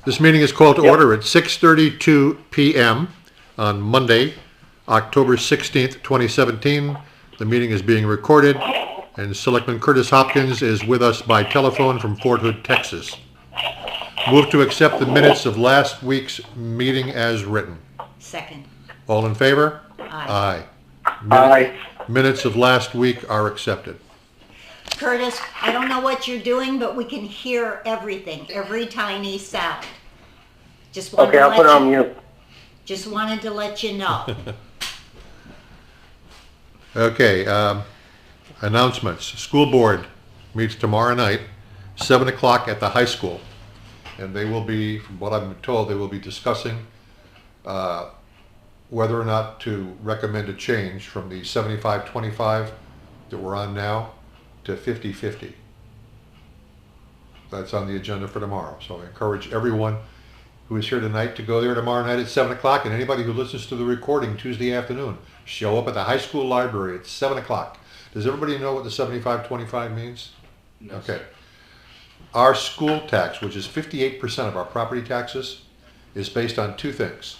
This meeting is called to order at 6:32 p.m. on Monday, October 16th, 2017. The meeting is being recorded, and Selectman Curtis Hopkins is with us by telephone from Fort Hood, Texas. Move to accept the minutes of last week's meeting as written. Second. All in favor? Aye. Aye. Minutes of last week are accepted. Curtis, I don't know what you're doing, but we can hear everything, every tiny sound. Just wanted Okay, to I'll put it on mute. Just wanted to let you know. Okay, announcements. School board meets tomorrow night, 7 o'clock at the high school. And they will be, from what I'm told, they will be discussing whether or not to recommend a change from the 75-25 that we're on now to 50-50. That's on the agenda for tomorrow. So I encourage everyone who is here tonight to go there tomorrow night at 7 o'clock, and anybody who listens to the recording Tuesday afternoon, show up at the high school library at 7 o'clock. Does everybody know what the 75-25 means? No. Okay. Our school tax, which is 58% of our property taxes, is based on two things: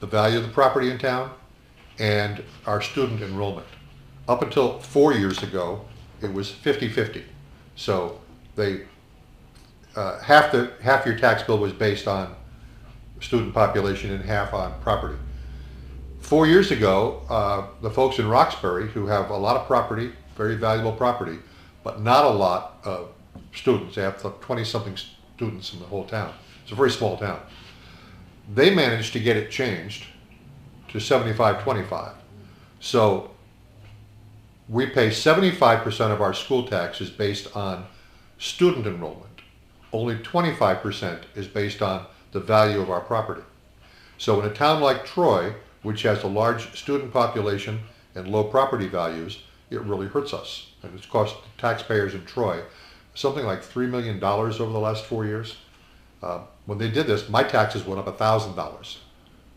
the value of the property in town and our student enrollment. Up until 4 years ago, it was 50-50. So they half your tax bill was based on student population and half on property. 4 years ago, the folks in Roxbury, who have a lot of property, very valuable property, but not a lot of students, they have 20-something students in the whole town. It's a very small town. They managed to get it changed to 75-25. So we pay 75% of our school taxes based on student enrollment. Only 25% is based on the value of our property. So in a town like Troy, which has a large student population and low property values, it really hurts us. And it's cost taxpayers in Troy something like $3 million over the last 4 years. When they did this, my taxes went up $1,000.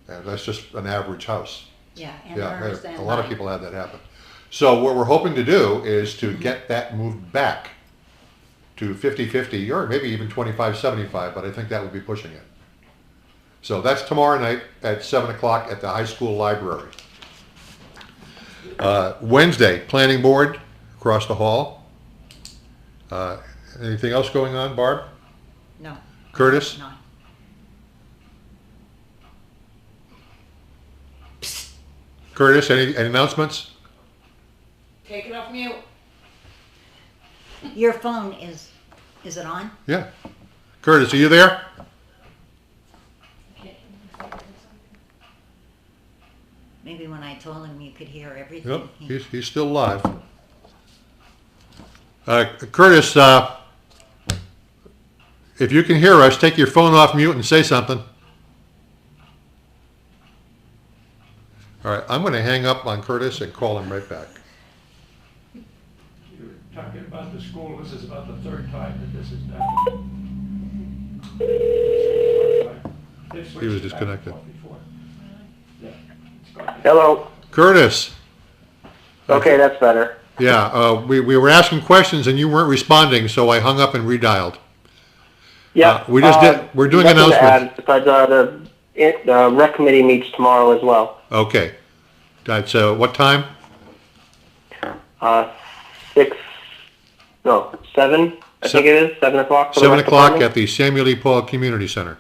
And that's just an average house. Yeah, and a lot of people had that happen. So what we're hoping to do is to get that moved back to 50-50 or maybe even 25-75, but I think that would be pushing it. So that's tomorrow night at 7 o'clock at the high school library. Wednesday, planning board across the hall. Anything else going on, Barb? No. Curtis? No. Curtis, any announcements? Take it off mute. Your phone is it on? Yeah. Curtis, are you there? Maybe when I told him you could hear everything. Yep, he's still live. Curtis, if you can hear us, take your phone off mute and say something. All right, I'm going to hang up on Curtis and call him right back. You're talking about the school. This is about the third time that this is done. He was disconnected. Hello. Curtis. Okay, that's better. Yeah, we were asking questions and you weren't responding, so I hung up and redialed. Yeah. We're doing nothing to announcements. add, because the rec committee meets tomorrow as well. Okay. That's what time? 7, I think it is, 7 o'clock. for the 7 rec o'clock department? at the Samuel E. Paul Community Center.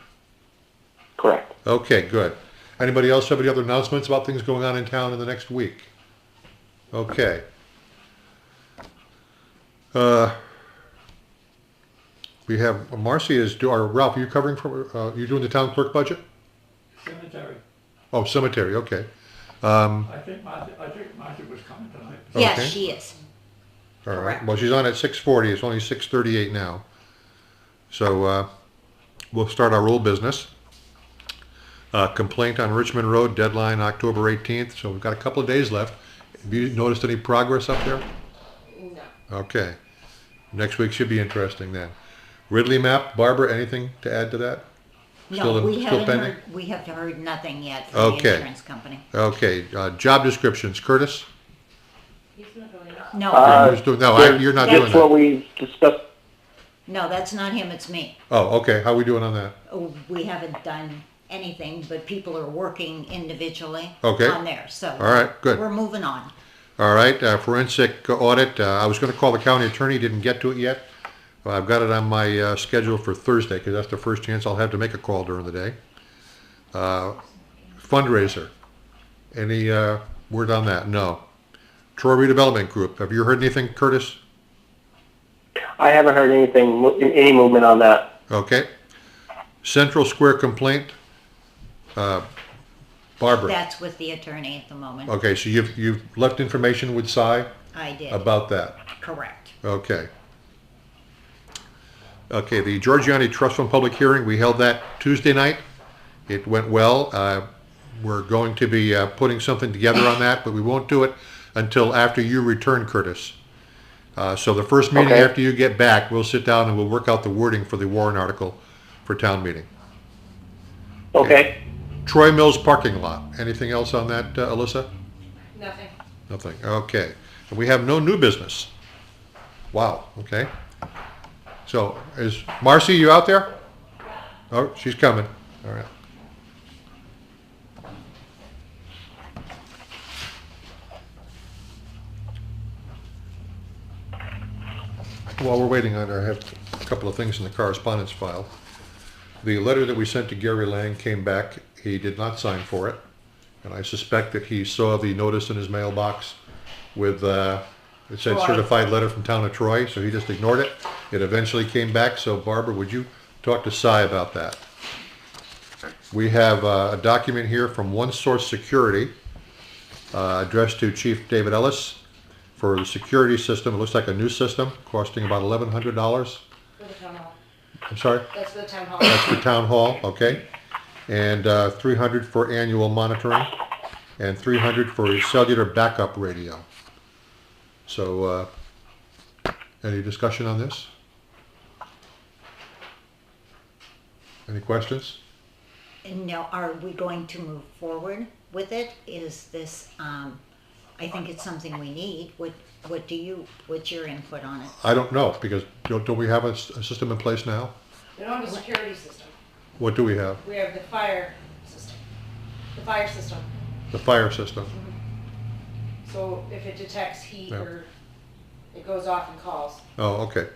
Correct. Okay, good. Anybody else have any other announcements about things going on in town in the next week? Okay. We have Marcy or Ralph, are you covering for, you doing the town clerk budget? Cemetery. Oh, cemetery, okay. I think Marcy was coming tonight. Yes, Okay. she is. All right. Correct. Well, she's on at 6:40. It's only 6:38 now. So we'll start our old business. Complaint on Richmond Road, deadline October 18th. So we've got a couple of days left. Have you noticed any progress up there? No. Okay. Next week should be interesting then. Ridley map, Barbara, anything to add to that? No, we still haven't pending? heard. We have heard nothing yet from the Okay. insurance company. Okay. Job descriptions, Curtis? He's not going. No. You're not doing That's what that. we discussed No, that's not him, it's me. Oh, okay, how we doing on that? Oh, we haven't done anything, but people are working individually Okay. on there, so. All right, good. We're moving on. All right, forensic audit, I was gonna call the county attorney, didn't get to it yet. I've got it on my schedule for Thursday, because that's the first chance I'll have to make a call during the day. Fundraiser, any word on that? No. Troy Redevelopment Group, have you heard anything, Curtis? I haven't heard any movement on that. Okay. Central Square complaint, Barbara. That's with the attorney at the moment. Okay, so you've left information with Cy I did, about that. correct. Okay. Okay, the Georgiani Trust Fund public hearing, we held that Tuesday night. It went well. We're going to be putting something together on that, but we won't do it until after you return, Curtis. So the first meeting Okay. after you get back, we'll sit down and we'll work out the wording for the warrant article for town meeting. Okay. Troy Mills parking lot. Anything else on that, Alissa? Nothing. Nothing. Okay. And we have no new business. Wow. Okay. So is Marcy, you out there? Oh, she's coming. All right. While we're waiting on her, I have a couple of things in the correspondence file. The letter that we sent to Gary Lang came back. He did not sign for it. And I suspect that he saw the notice in his mailbox with, it said Troy. certified letter from town of Troy, so he just ignored it. It eventually came back, so Barbara, would you talk to Cy about that? We have a document here from One Source Security, addressed to Chief David Ellis for the security system. It looks like a new system, costing about $1,100. For the town hall. I'm sorry? That's for the town hall. That's for town hall, okay. And $300 for annual monitoring, and $300 for a cellular backup radio. So, any discussion on this? Any questions? Now, are we going to move forward with it? Is this, I think it's something we need. What's your input on it? I don't know, because don't we have a system in place now? We don't have a security system. What do we have? We have the fire system. The fire system. The fire system. So if it detects heat Yeah. or it goes off and calls. Oh, okay.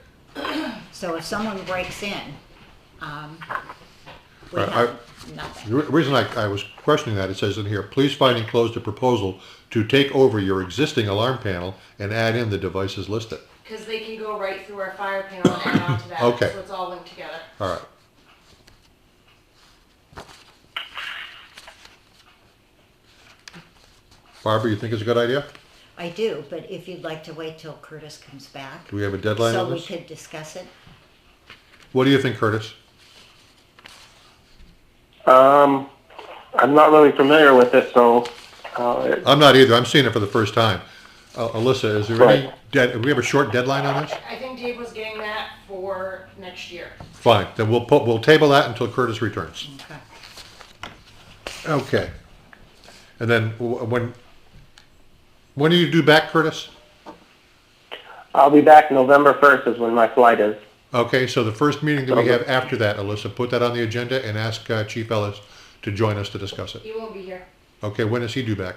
So if someone breaks in, we Right, have nothing. The reason I was questioning that, it says in here, please find enclosed a proposal to take over your existing alarm panel and add in the devices listed. Because they can go right through our fire panel and add onto that. Okay. So it's all linked together. All right. Barbara, you think it's a good idea? I do, but if you'd like to wait till Curtis comes back, Do we have a deadline so on we this? could discuss it. What do you think, Curtis? I'm not really familiar with it, so I'm not either. I'm seeing it for the first time. Alissa, is there any, do we have a short deadline on this? I think Dave was getting that for next year. Fine, then we'll table that until Curtis returns. Okay. Okay. And then when do you due back, Curtis? I'll be back November 1st is when my flight is. Okay, so the first meeting that we have after that, Alissa, put that on the agenda and ask Chief Ellis to join us to discuss it. He won't be here. Okay, when is he due back?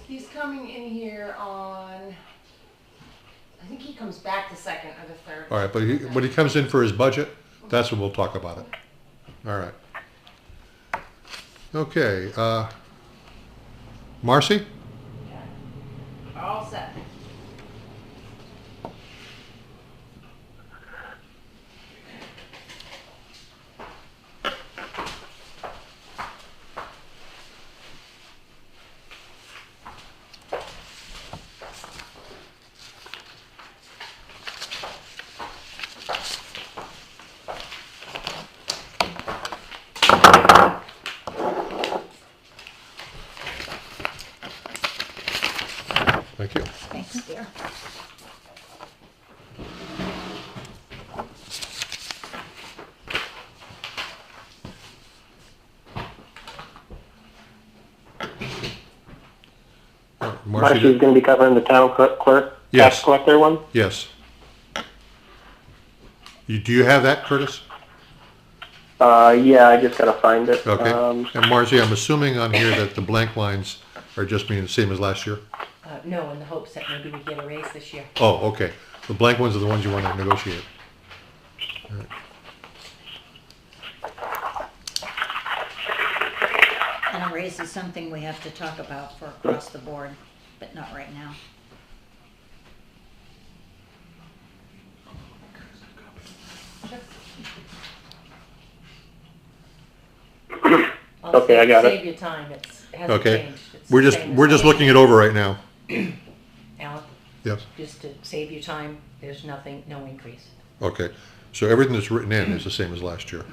He's coming in here on, I think he comes back the 2nd or the 3rd. All right, but when he comes in for his budget, that's when we'll talk about it. All right. Okay, Marcy? All set. Thank you. Thanks, dear. Marcy, Marcy's going to be covering the town clerk, Yes. tax collector one. yes. Do you have that, Curtis? Yeah, I just gotta find it. Okay. And Marcy, I'm assuming on here that the blank lines are just being the same as last year? No, in the hopes that maybe we get a raise this year. Oh, okay. The blank ones are the ones you want to negotiate. All right. And a raise is something we have to talk about for across the board, but not right now. Okay, I got it. Save your time, it hasn't Okay. changed. It's We're the just, same as we're just last looking it over right now. Alan, Yes. just to save your time, there's nothing, no increase. Okay. So everything that's written in is the same as last year.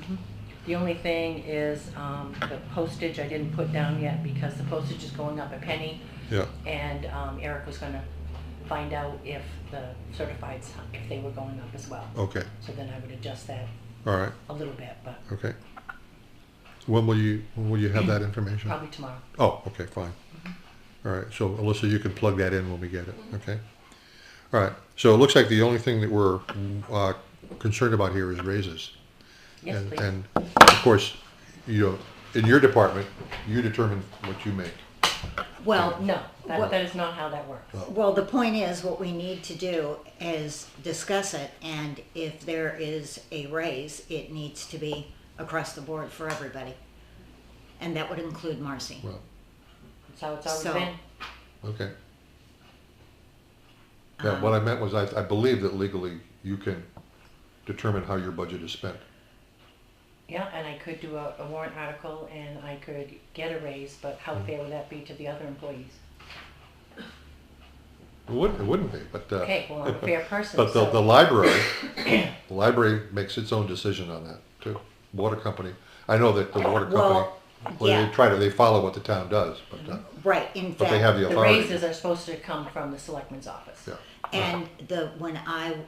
The only thing is, the postage I didn't put down yet because the postage is going up a penny. Yeah. And, Eric was gonna find out if the certifieds, if they were going up as well. Okay. So then I would adjust that All right. a little bit, but Okay. When will you have that information? probably tomorrow. Oh, okay, fine. All right, so Alissa, you can plug that in when we get it, okay? All right, so it looks like the only thing that we're concerned about here is raises. Yes, And- please. And of course, you know, in your department, you determine what you make. Well, No, What- that is not how that works. well, the point is, what we need to do is discuss it, and if there is a raise, it needs to be across the board for everybody. And that would include Marcy. Well, That's how it's always So- been. okay. Yeah, what I meant was I believe that legally you can determine how your budget is spent. Yeah, and I could do a warrant article and I could get a raise, but how fair would that be to the other employees? It wouldn't be, but. Okay, well, I'm a fair person, But the so, library makes its own decision on that too. Water company, I know that the water company, Well, yeah. they follow what the town does, but, Right, in but they have fact, the the authority. raises are supposed to come from the selectman's office. Yeah. and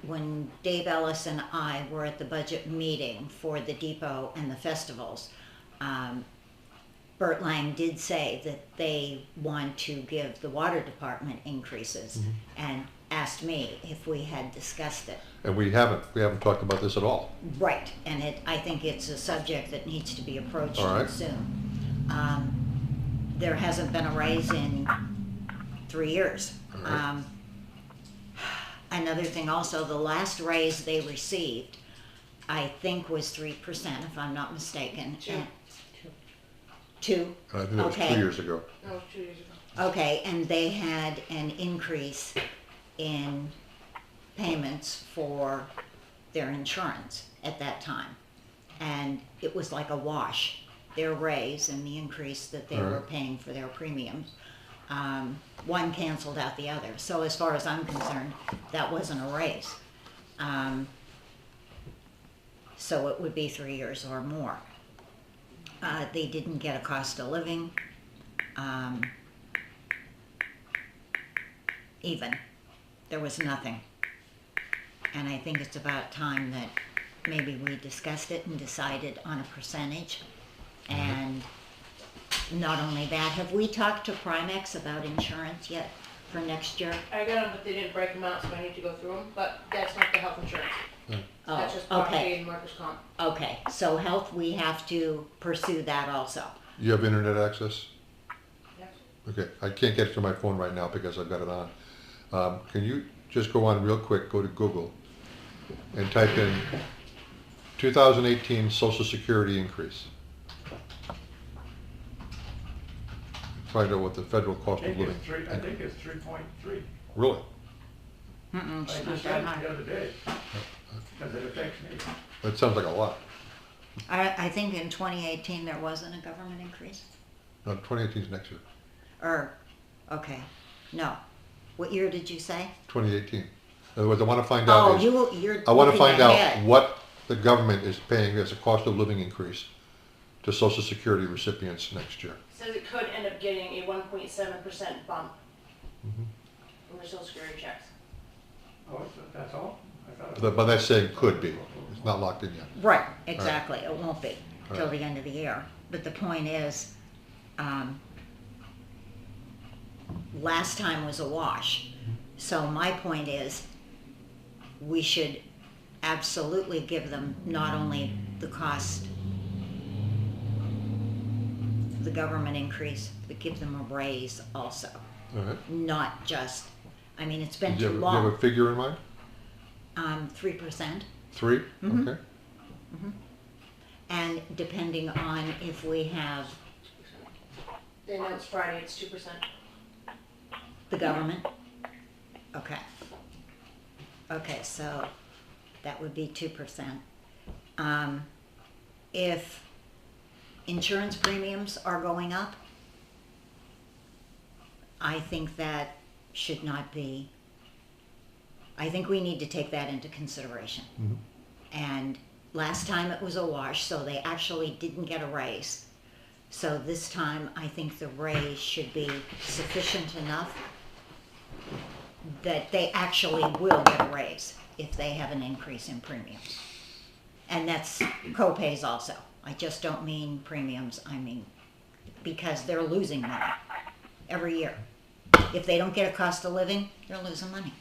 when Dave Ellis and I were at the budget meeting for the depot and the festivals, Bert Lang did say that they want to give the water department increases, and asked me if we had discussed it. And we haven't talked about this at all. Right, and I think it's a subject that needs to be approached All right. soon. There hasn't been a raise in 3 years. All right. Another thing also, the last raise they received, I think was 3%, if I'm not mistaken. Two. And- Two? And I think that was Okay. 2 years ago. That was 2 years ago. Okay, and they had an increase in payments for their insurance at that time. And it was like a wash, their raise and the increase that they were Alright. paying for their premiums. One canceled out the other. So as far as I'm concerned, that wasn't a raise. So it would be 3 years or more. They didn't get a cost of living. Even. There was nothing. And I think it's about time that maybe we discussed it and decided on a percentage. And not only that, have we talked to Primex about insurance yet for next year? I got them, but they didn't break them out, so I need to go through them, but that's not the health insurance. That's just Oh, property okay, and workers' comp. okay. So health, we have to pursue that also. You have internet access? Yes. Okay, I can't get it to my phone right now because I've got it on. Can you just go on real quick, go to Google and type in 2018 Social Security increase? Find out what the federal I cost of think living. it's I think it's 3.3. Really? Mm-mm, I it's not just that read high. it the other day, because it affects me. That sounds like a lot. I think in 2018 there wasn't a government increase? No, 2018 is next year. Or, okay, no. What year did you say? 2018. In other words, I want to find out. Oh, is- you're I want to looking find out ahead. what the government is paying as a cost of living increase to Social Security recipients next year. Says it could end up getting a 1.7% bump Mhm. from their social security checks. Oh, that's all? I thought it was- But that's saying could be. It's not locked in yet. Right, exactly, it won't be till Alright. the end of the year. But the point is, last time was a wash. So my point is, we should absolutely give them not only the cost, the government increase, but give them a raise also. All right. Not just, I mean, it's been Do you too have, do you have long. a figure in mind? 3%. 3? Mhm. Okay. And depending on if we have They announced Friday it's 2%. the government. Okay. Okay, so that would be 2%. If insurance premiums are going up, I think that should not be, I think we need to take that into consideration. Mhm. And last time it was a wash, so they actually didn't get a raise. So this time, I think the raise should be sufficient enough that they actually will get a raise if they have an increase in premiums. And that's co-pays also. I just don't mean premiums, I mean, because they're losing money every year. If they don't get a cost of living, they're losing money.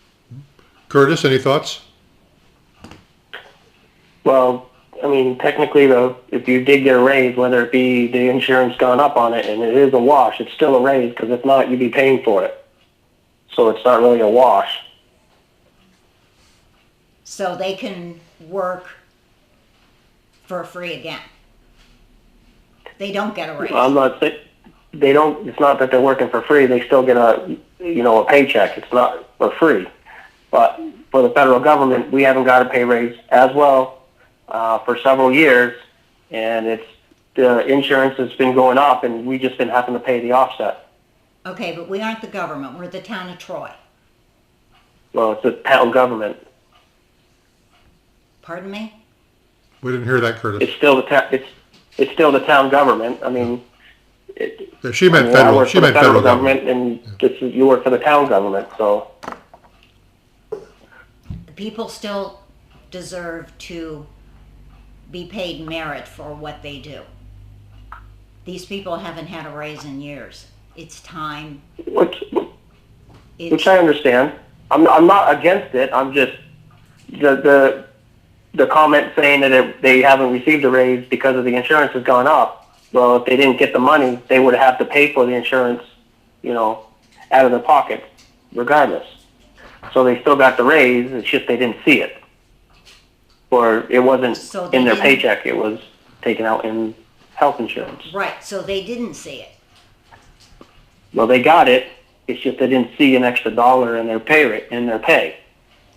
Curtis, any thoughts? Well, I mean, technically, though, if you did get a raise, whether it be the insurance gone up on it and it is a wash, it's still a raise, because if not, you'd be paying for it. So it's not really a wash. So they can work for free again. They don't get a raise. I'm not saying they don't. It's not that they're working for free. They still get a paycheck. It's not for free. But for the federal government, we haven't got a pay raise as well for several years, and it's the insurance has been going up, and we just been having to pay the offset. Okay, but we aren't the government. We're the town of Troy. Well, it's the town government. Pardon me? We didn't hear that, Curtis. It's still it's still the town government. I mean, Yeah, she meant I federal. work She for the meant federal federal government. and you work for the town government. So The people still deserve to be paid merit for what they do. These people haven't had a raise in years. It's time. which It's, I understand. I'm not against it. I'm just the comment saying that they haven't received a raise because of the insurance has gone up. Well, if they didn't get the money, they would have to pay for the insurance, out of their pocket, regardless. So they still got the raise. It's just they didn't see it, or it wasn't So they in their didn't- paycheck. It was taken out in health insurance. right, so they didn't see it. Well, they got it. It's just they didn't see an extra dollar in their pay.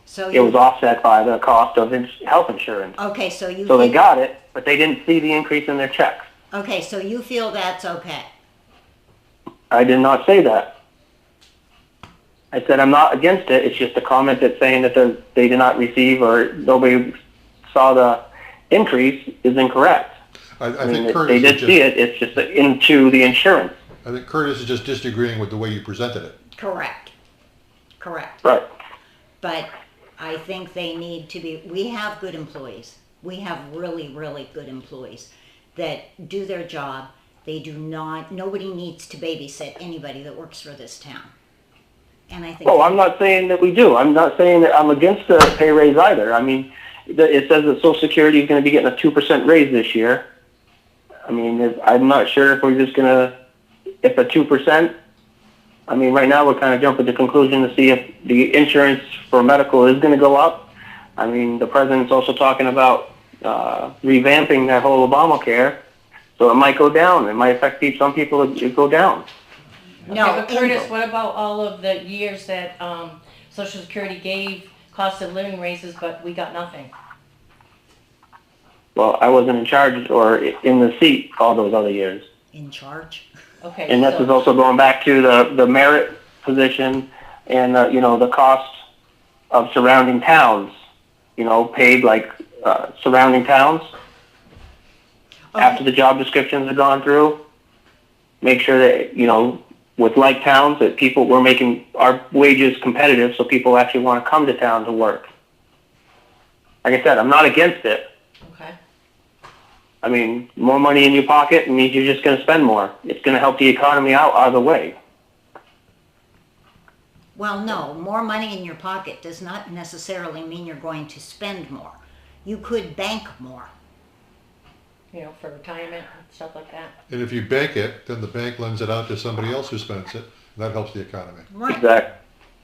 So It was offset by the cost of health insurance. okay, so you So they feel, got it, but they didn't see the increase in their checks. okay, so you feel that's okay. I did not say that. I said I'm not against it. It's just a comment that's saying that they did not receive or nobody saw the increase is incorrect. I I mean, think Curtis they is did just, see it. It's just into the insurance. I think Curtis is just disagreeing with the way you presented it. Correct. Right. But I think they need to be, we have good employees. We have really, really good employees that do their job. They do not, nobody needs to babysit anybody that works for this town. And I think. Oh, I'm not saying that we do. I'm not saying that I'm against the pay raise either. I mean, it says that Social Security is going to be getting a 2% raise this year. I mean, I'm not sure if we're just going to, if a 2%, I mean, right now we're kind of jumping to the conclusion to see if the insurance for medical is going to go up. I mean, the president's also talking about revamping that whole Obamacare, so it might go down. It might affect some people to go down. No, Okay, but Curtis, what about all of the years that Social Security gave cost of living raises, but we got nothing? Well, I wasn't in charge or in the seat all those other years. in charge. Okay, And this is also going back to the merit position and, the cost of surrounding towns, paid like surrounding towns. After the job descriptions are gone through, make sure that, with like towns, that we're making our wages competitive so people actually want to come to town to work. Like I said, I'm not against it. okay. I mean, more money in your pocket means you're just going to spend more. It's going to help the economy out either way. Well, no, more money in your pocket does not necessarily mean you're going to spend more. you could bank more. You know, for retirement and stuff like that. And if you bank it, then the bank lends it out to somebody else who spends it, and that helps the economy. Right.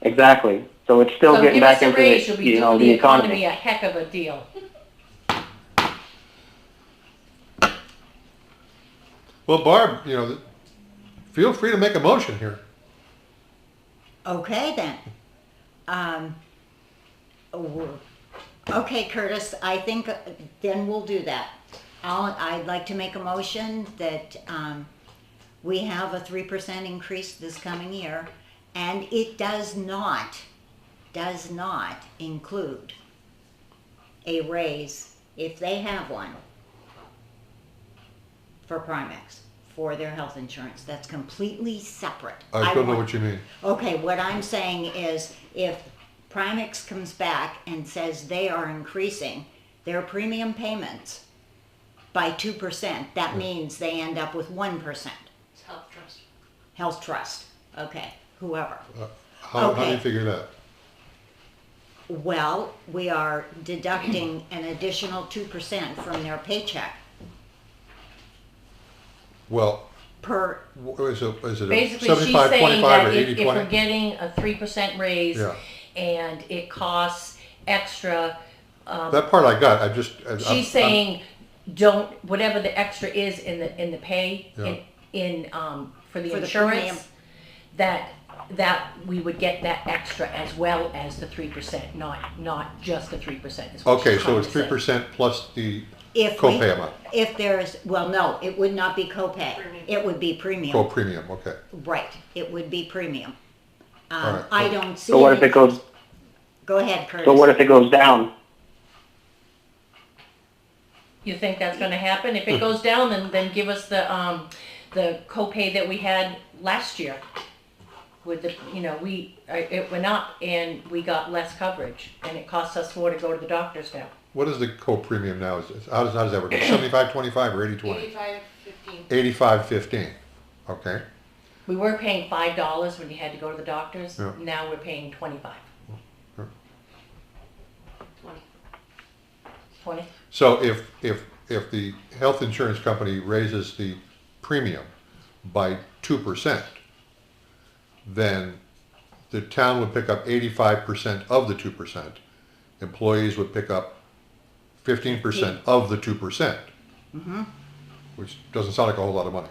Exactly. So it's still So getting give us back a into raise, you'll be the, doing the economy. a heck of a deal. Well, Barb, feel free to make a motion here. Okay then. Okay, Curtis, I think then we'll do that. I'd like to make a motion that we have a 3% increase this coming year, and it does not include a raise, if they have one, for Primex, for their health insurance. That's completely separate. I don't know what you mean. Okay, what I'm saying is if Primex comes back and says they are increasing their premium payments by 2%, that means they end up with 1%. It's health trust. Health trust, okay, whoever. How do you Okay. figure that? Well, we are deducting an additional 2% from their paycheck Well, per, is it a Basically, 75, she's saying 25, that or 80, if we're 20? getting a 3% raise Yeah. and it costs extra, That part I got. she's saying don't, whatever the extra is in the pay, Yeah. for the For the premium. insurance, that we would get that extra as well as the 3%, not just the 3%. is what Okay, she's so trying it's to say. 3% plus the if copay amount. if there's, well, no, it would not be copay. It would be premium. Oh, premium, okay. Right, it would be premium. All right. I don't see. So what if any- it goes? Go ahead, Curtis. So what if it goes down? You think that's gonna happen? If it goes down, then give us the copay that we had last year. With the, it went up and we got less coverage, and it cost us more to go to the doctors now. What is the co-premium now? How does that work? 75, 25 or 80, 20? 85.15. 85, 15. Okay. We were paying $5 when you had to go to the doctors. Yeah. Now we're paying $25. 20. 20? So if the health insurance company raises the premium by 2%, then the town would pick up 85% of the 2%. Employees would pick up 15% of the 2%, which doesn't sound like a whole lot of money.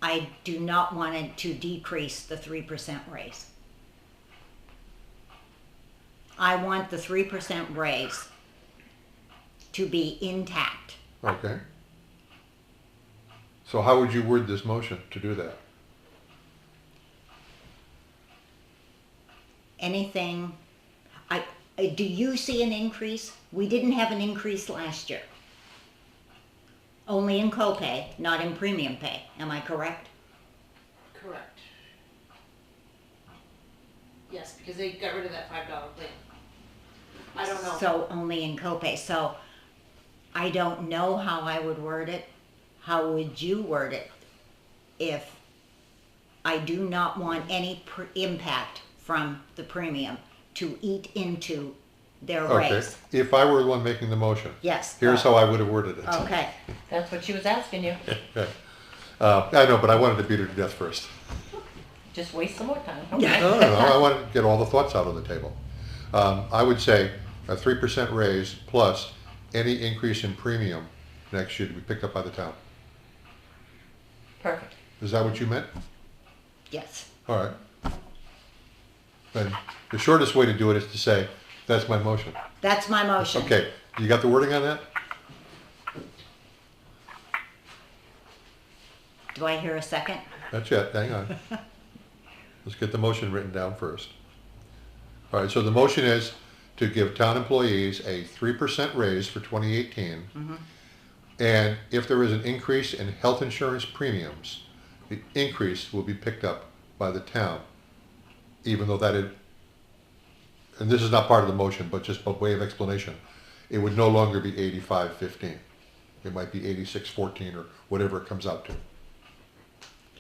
I do not want it to decrease the 3% raise. I want the 3% raise to be intact. Okay. So how would you word this motion to do that? Anything, do you see an increase? We didn't have an increase last year. Only in copay, not in premium pay. Am I correct? Correct. Yes, because they got rid of that $5 plan. I don't know. So only in copay. So I don't know how I would word it. How would you word it? If I do not want any impact from the premium to eat into their Okay. raise. If I were the one making the motion, Yes. here's how I would have worded it. Okay. That's what she was asking you. Okay. I know, but I wanted to beat her to death first. Just waste some more time. Yeah. No, I wanted to get all the thoughts out on the table. I would say a 3% raise plus any increase in premium next year to be picked up by the town. Perfect. Is that what you meant? Yes. All right. Then the shortest way to do it is to say, that's my motion. That's my motion. Okay, you got the wording on that? Do I hear a second? That's it, hang on. Let's get the motion written down first. All right, so the motion is to give town employees a 3% raise for 2018. And if there is an increase in health insurance premiums, the increase will be picked up by the town, even though and this is not part of the motion, but just by way of explanation, it would no longer be 85-15. It might be 86-14 or whatever it comes out to.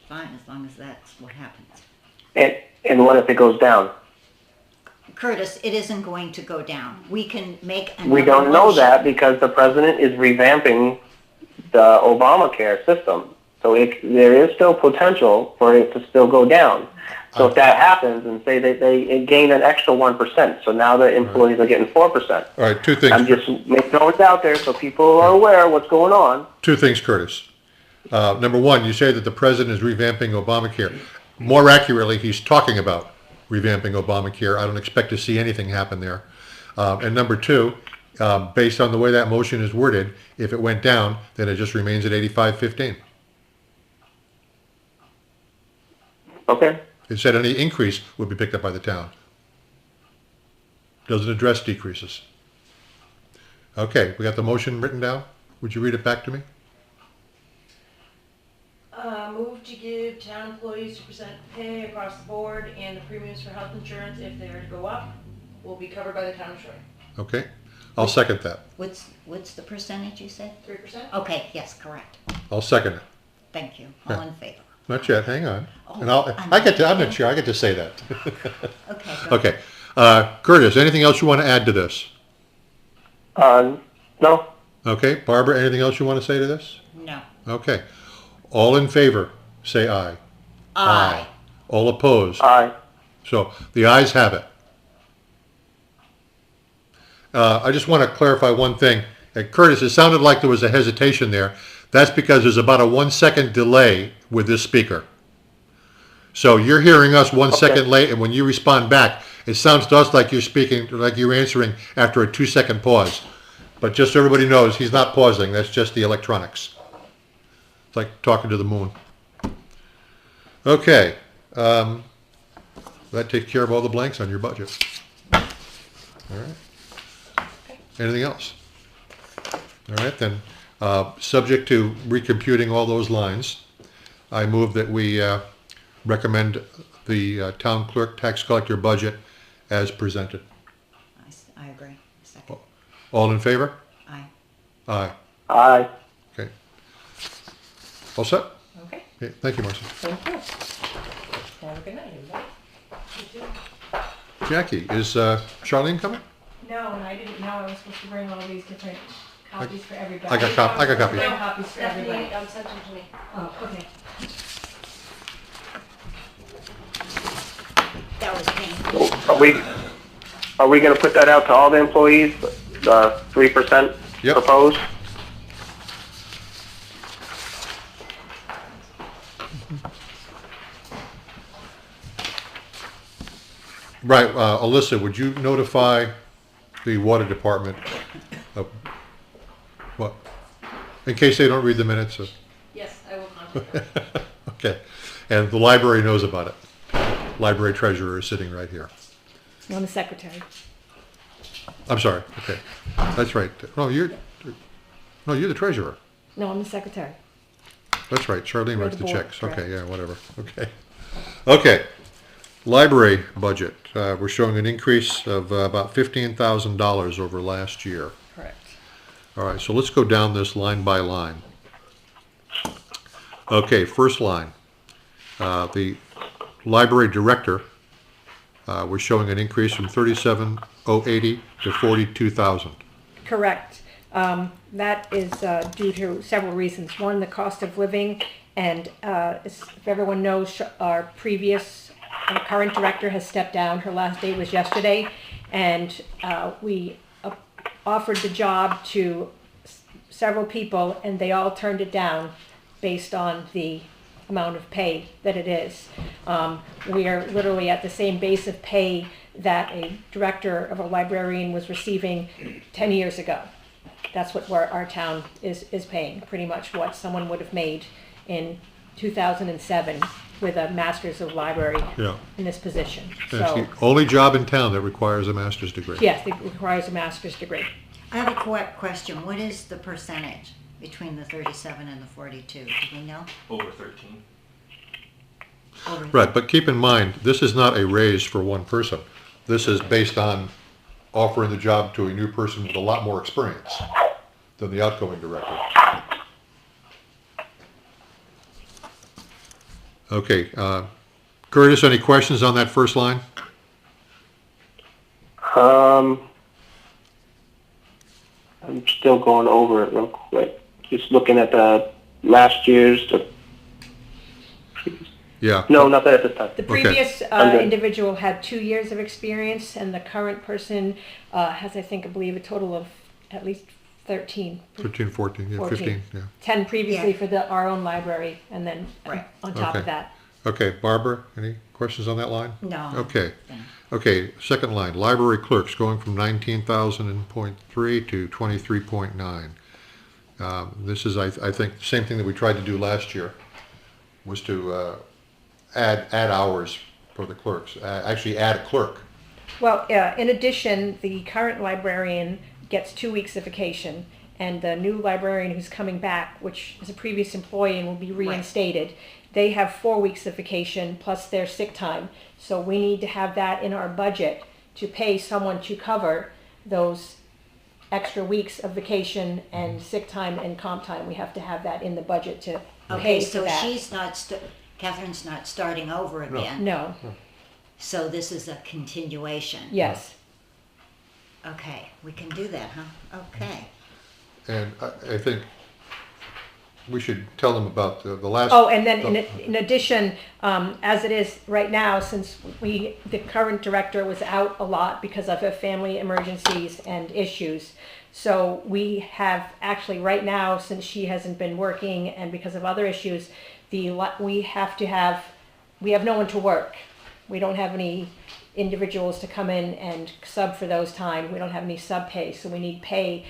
Fine, as long as that's what happens. And what if it goes down? Curtis, it isn't going to go down. We can make another We don't know motion. that because the president is revamping the Obamacare system. So there is still potential for it to still go down. So if that happens, and say they gain an extra 1%, so now the employees are getting 4%. All right, two things. I'm just throwing it out there so people are aware of what's going on. Two things, Curtis. Number one, you say that the president is revamping Obamacare. More accurately, he's talking about revamping Obamacare. I don't expect to see anything happen there. And number two, based on the way that motion is worded, if it went down, then it just remains at 85.15. Okay. It said any increase would be picked up by the town. Doesn't address decreases. Okay, we got the motion written down. Would you read it back to me? Move to give town employees 2% pay across the board, and the premiums for health insurance, if they were to go up, will be covered by the town insurer. Okay, I'll second that. What's the percentage you said? 3%? Okay, yes, correct. I'll second it. Thank you. All in favor? Not yet, hang on. Oh, And I'm not sure, I get to say that. Okay, go ahead. Okay, Curtis, anything else you want to add to this? No. Okay, Barbara, anything else you want to say to this? No. Okay, all in favor, say aye. Aye. All opposed? Aye. So the ayes have it. I just want to clarify one thing. Curtis, it sounded like there was a hesitation there. That's because there's about a 1 second delay with this speaker. So you're hearing us 1 second late, and when you respond back, it sounds to us like you're speaking, like you're answering after a 2 second pause. But just so everybody knows, he's not pausing. That's just the electronics. It's like talking to the moon. Okay. That takes care of all the blanks on your budget. All right. Anything else? All right, then. Subject to recomputing all those lines, I move that we recommend the town clerk tax collector budget as presented. I agree. Second. All in favor? Aye. Aye. Aye. Okay. All set? Okay, Okay. Thank you, Marcy. thank you. Have a good night, everybody. Jackie, is Charlene coming? No, and I didn't know I was supposed to bring all these different copies for everybody. I got copies. No copies for everybody. Stephanie, sent them to me. Oh, okay. That was painful. Are we going to put that out to all the employees? The 3% Yep. proposed? Right, Alissa, would you notify the water department of what? In case they don't read the minutes. Yes, I will contact them. Okay, and the library knows about it. Library treasurer is sitting right here. I'm the secretary. I'm sorry, okay, that's right. No, you're the treasurer. No, I'm the secretary. That's right, Charlene You're writes the the board, checks. correct. Okay, yeah, whatever, okay. Okay, library budget, we're showing an increase of about $15,000 over last year. Correct. All right, so let's go down this line by line. Okay, first line, the library director, we're showing an increase from 37,080 to 42,000. Correct. That is due to several reasons. One, the cost of living, and if everyone knows, our current director has stepped down. Her last day was yesterday, and we offered the job to several people, and they all turned it down based on the amount of pay that it is. We are literally at the same base of pay that a director of a librarian was receiving 10 years ago. That's what our town is paying, pretty much what someone would have made in 2007 with a master's of library Yeah. in this position. And it's So, the only job in town that requires a master's degree. yes, it requires a master's degree. I have a question. What is the percentage between the 37 and the 42? Do we know? Over 13. Over Right, but keep in mind, this is not a raise for one person. This is based on offering the job to a new person with a lot more experience than the outgoing director. Okay, Curtis, any questions on that first line? I'm still going over it real quick. Just looking at the last year's. Yeah. No, not that at this time. The previous I'm good. individual had 2 years of experience, and the current person has, I believe, a total of at least 13. 13, 14, yeah, 14. 15, yeah. 10 previously Yeah. for our own library, and then Right. on top of Okay. that. Okay, Barbara, any questions on that line? No. Okay. Yeah. Okay, second line, library clerks going from 19,000.3 to 23.9. This is, I think, the same thing that we tried to do last year, was to add hours for the clerks. Actually, add a clerk. Well, in addition, the current librarian gets 2 weeks of vacation, and the new librarian who's coming back, which is a previous employee and will be reinstated, they have 4 weeks of vacation plus their sick time. So we need to have that in our budget to pay someone to cover those extra weeks of vacation and sick time and comp time. We have to have that in the budget to Okay, pay for so that. she's not, Catherine's not starting over again. No, So this is a continuation. yes. Okay, we can do that, huh? Okay. And I think we should tell them about the last. Oh, and then in addition, as it is right now, since the current director was out a lot because of her family emergencies and issues, so we have actually right now, since she hasn't been working and because of other issues, we have no one to work. We don't have any individuals to come in and sub for those time. We don't have any sub pay, so we need pay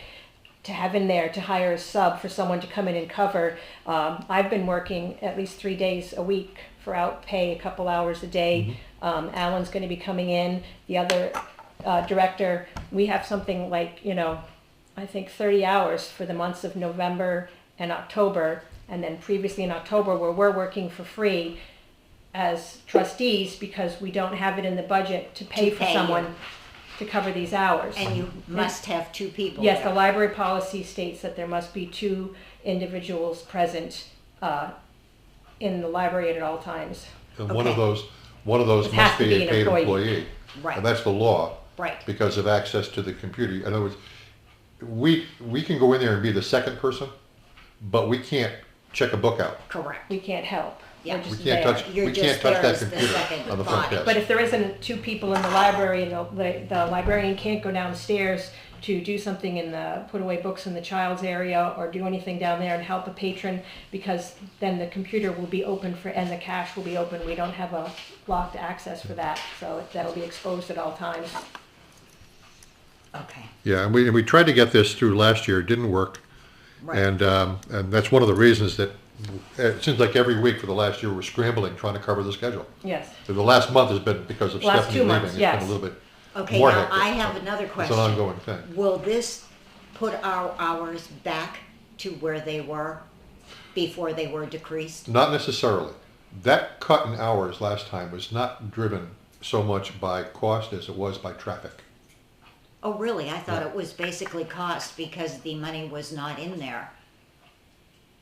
to have in there to hire a sub for someone to come in and cover. I've been working at least 3 days a week for out pay, a couple hours a day. Allan's going to be coming in. The other director, we have something like, I think 30 hours for the months of November and October. And then previously in October, where we're working for free as trustees because we don't have it in the budget to pay for pay someone to cover these hours. And you must have 2 people Yes, there. the library policy states that there must be 2 individuals present in the library at all times. And Okay. one of those It has must to be be a an paid employee. employee. Right. And that's the law. Right. Because of access to the computer. In other words, we can go in there and be the second person, but we can't check a book out. Correct. We can't help. Yeah. We're We just can't there. touch. You're We just can't touch there that as the computer second on the front body. desk. But if there isn't 2 people in the library, the librarian can't go downstairs to do something put away books in the child's area or do anything down there and help a patron, because then the computer will be open and the cache will be open. We don't have a locked access for that, so that'll be exposed at all times. Okay. Yeah, and we tried to get this through last year. It didn't work. Right. And that's one of the reasons that it seems like every week for the last year we're scrambling trying to cover the schedule. Yes. The last month has been because of Last Stephanie 2 leaving. months, It's yes. been a little bit Okay, more now hectic. I have another It's question. an ongoing thing. Will this put our hours back to where they were before they were decreased? Not necessarily. That cut in hours last time was not driven so much by cost as it was by traffic. Oh, really? I thought Yeah. it was basically cost because the money was not in there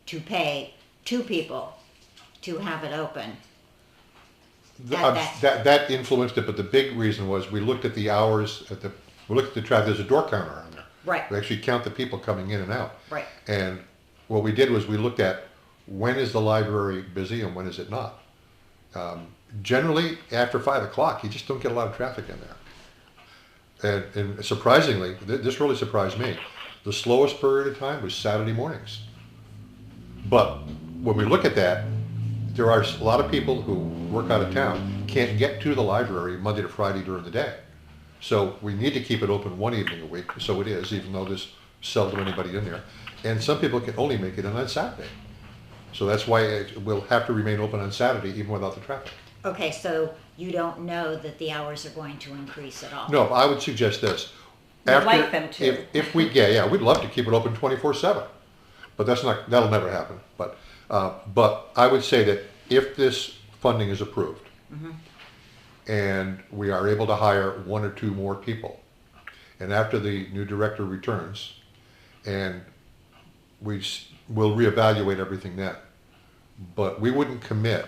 to pay 2 people to have it open. That influenced it, but the big reason was we looked at the hours we looked at the traffic. There's a door counter on there. Right. We actually count the people coming in and out. Right. And what we did was we looked at when is the library busy and when is it not. Generally, after 5 o'clock, you just don't get a lot of traffic in there. And surprisingly, this really surprised me, the slowest period of time was Saturday mornings. But when we look at that, there are a lot of people who work out of town, can't get to the library Monday to Friday during the day. So we need to keep it open one evening a week, so it is, even though there's seldom anybody in there. And some people can only make it in on Saturday. So that's why it will have to remain open on Saturday even without the traffic. Okay, so you don't know that the hours are going to increase at all? No, I would suggest this. We'd like them to. If we get, yeah, we'd love to keep it open 24/7, but that'll never happen. But I would say that if this funding is approved, and we are able to hire 1 or 2 more people, and after the new director returns, and we'll reevaluate everything then. But we wouldn't commit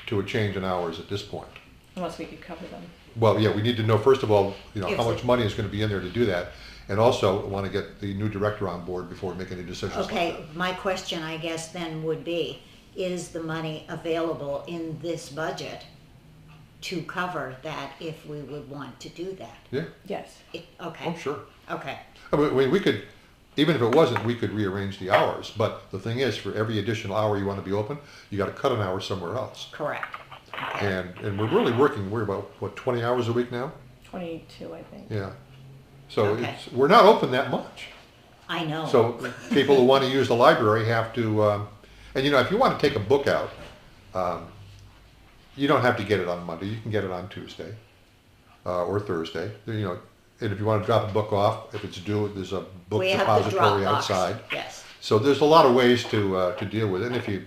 to a change in hours at this point. Unless we could cover them. Well, yeah, we need to know, first of all, you know, If how the- much money is gonna be in there to do that. And also, want to get the new director on board before we make any decisions like that. Okay, my question, I guess, then would be, is the money available in this budget to cover that if we would want to do that? Yeah, Yes. Okay, oh, sure. okay, I mean, we could, even if it wasn't, we could rearrange the hours. But the thing is, for every additional hour you want to be open, you got to cut an hour somewhere else. correct. Okay. And we're really working, we're about, what, 20 hours a week now? 22, I think. Yeah. So Okay. we're not open that much. I know. So people who want to use the library have to, and you know, if you want to take a book out, you don't have to get it on Monday. You can get it on Tuesday or Thursday. You know, and if you want to drop a book off, if it's due, there's a book We have the depository Dropbox, outside. yes. So there's a lot of ways to deal with it. And if you,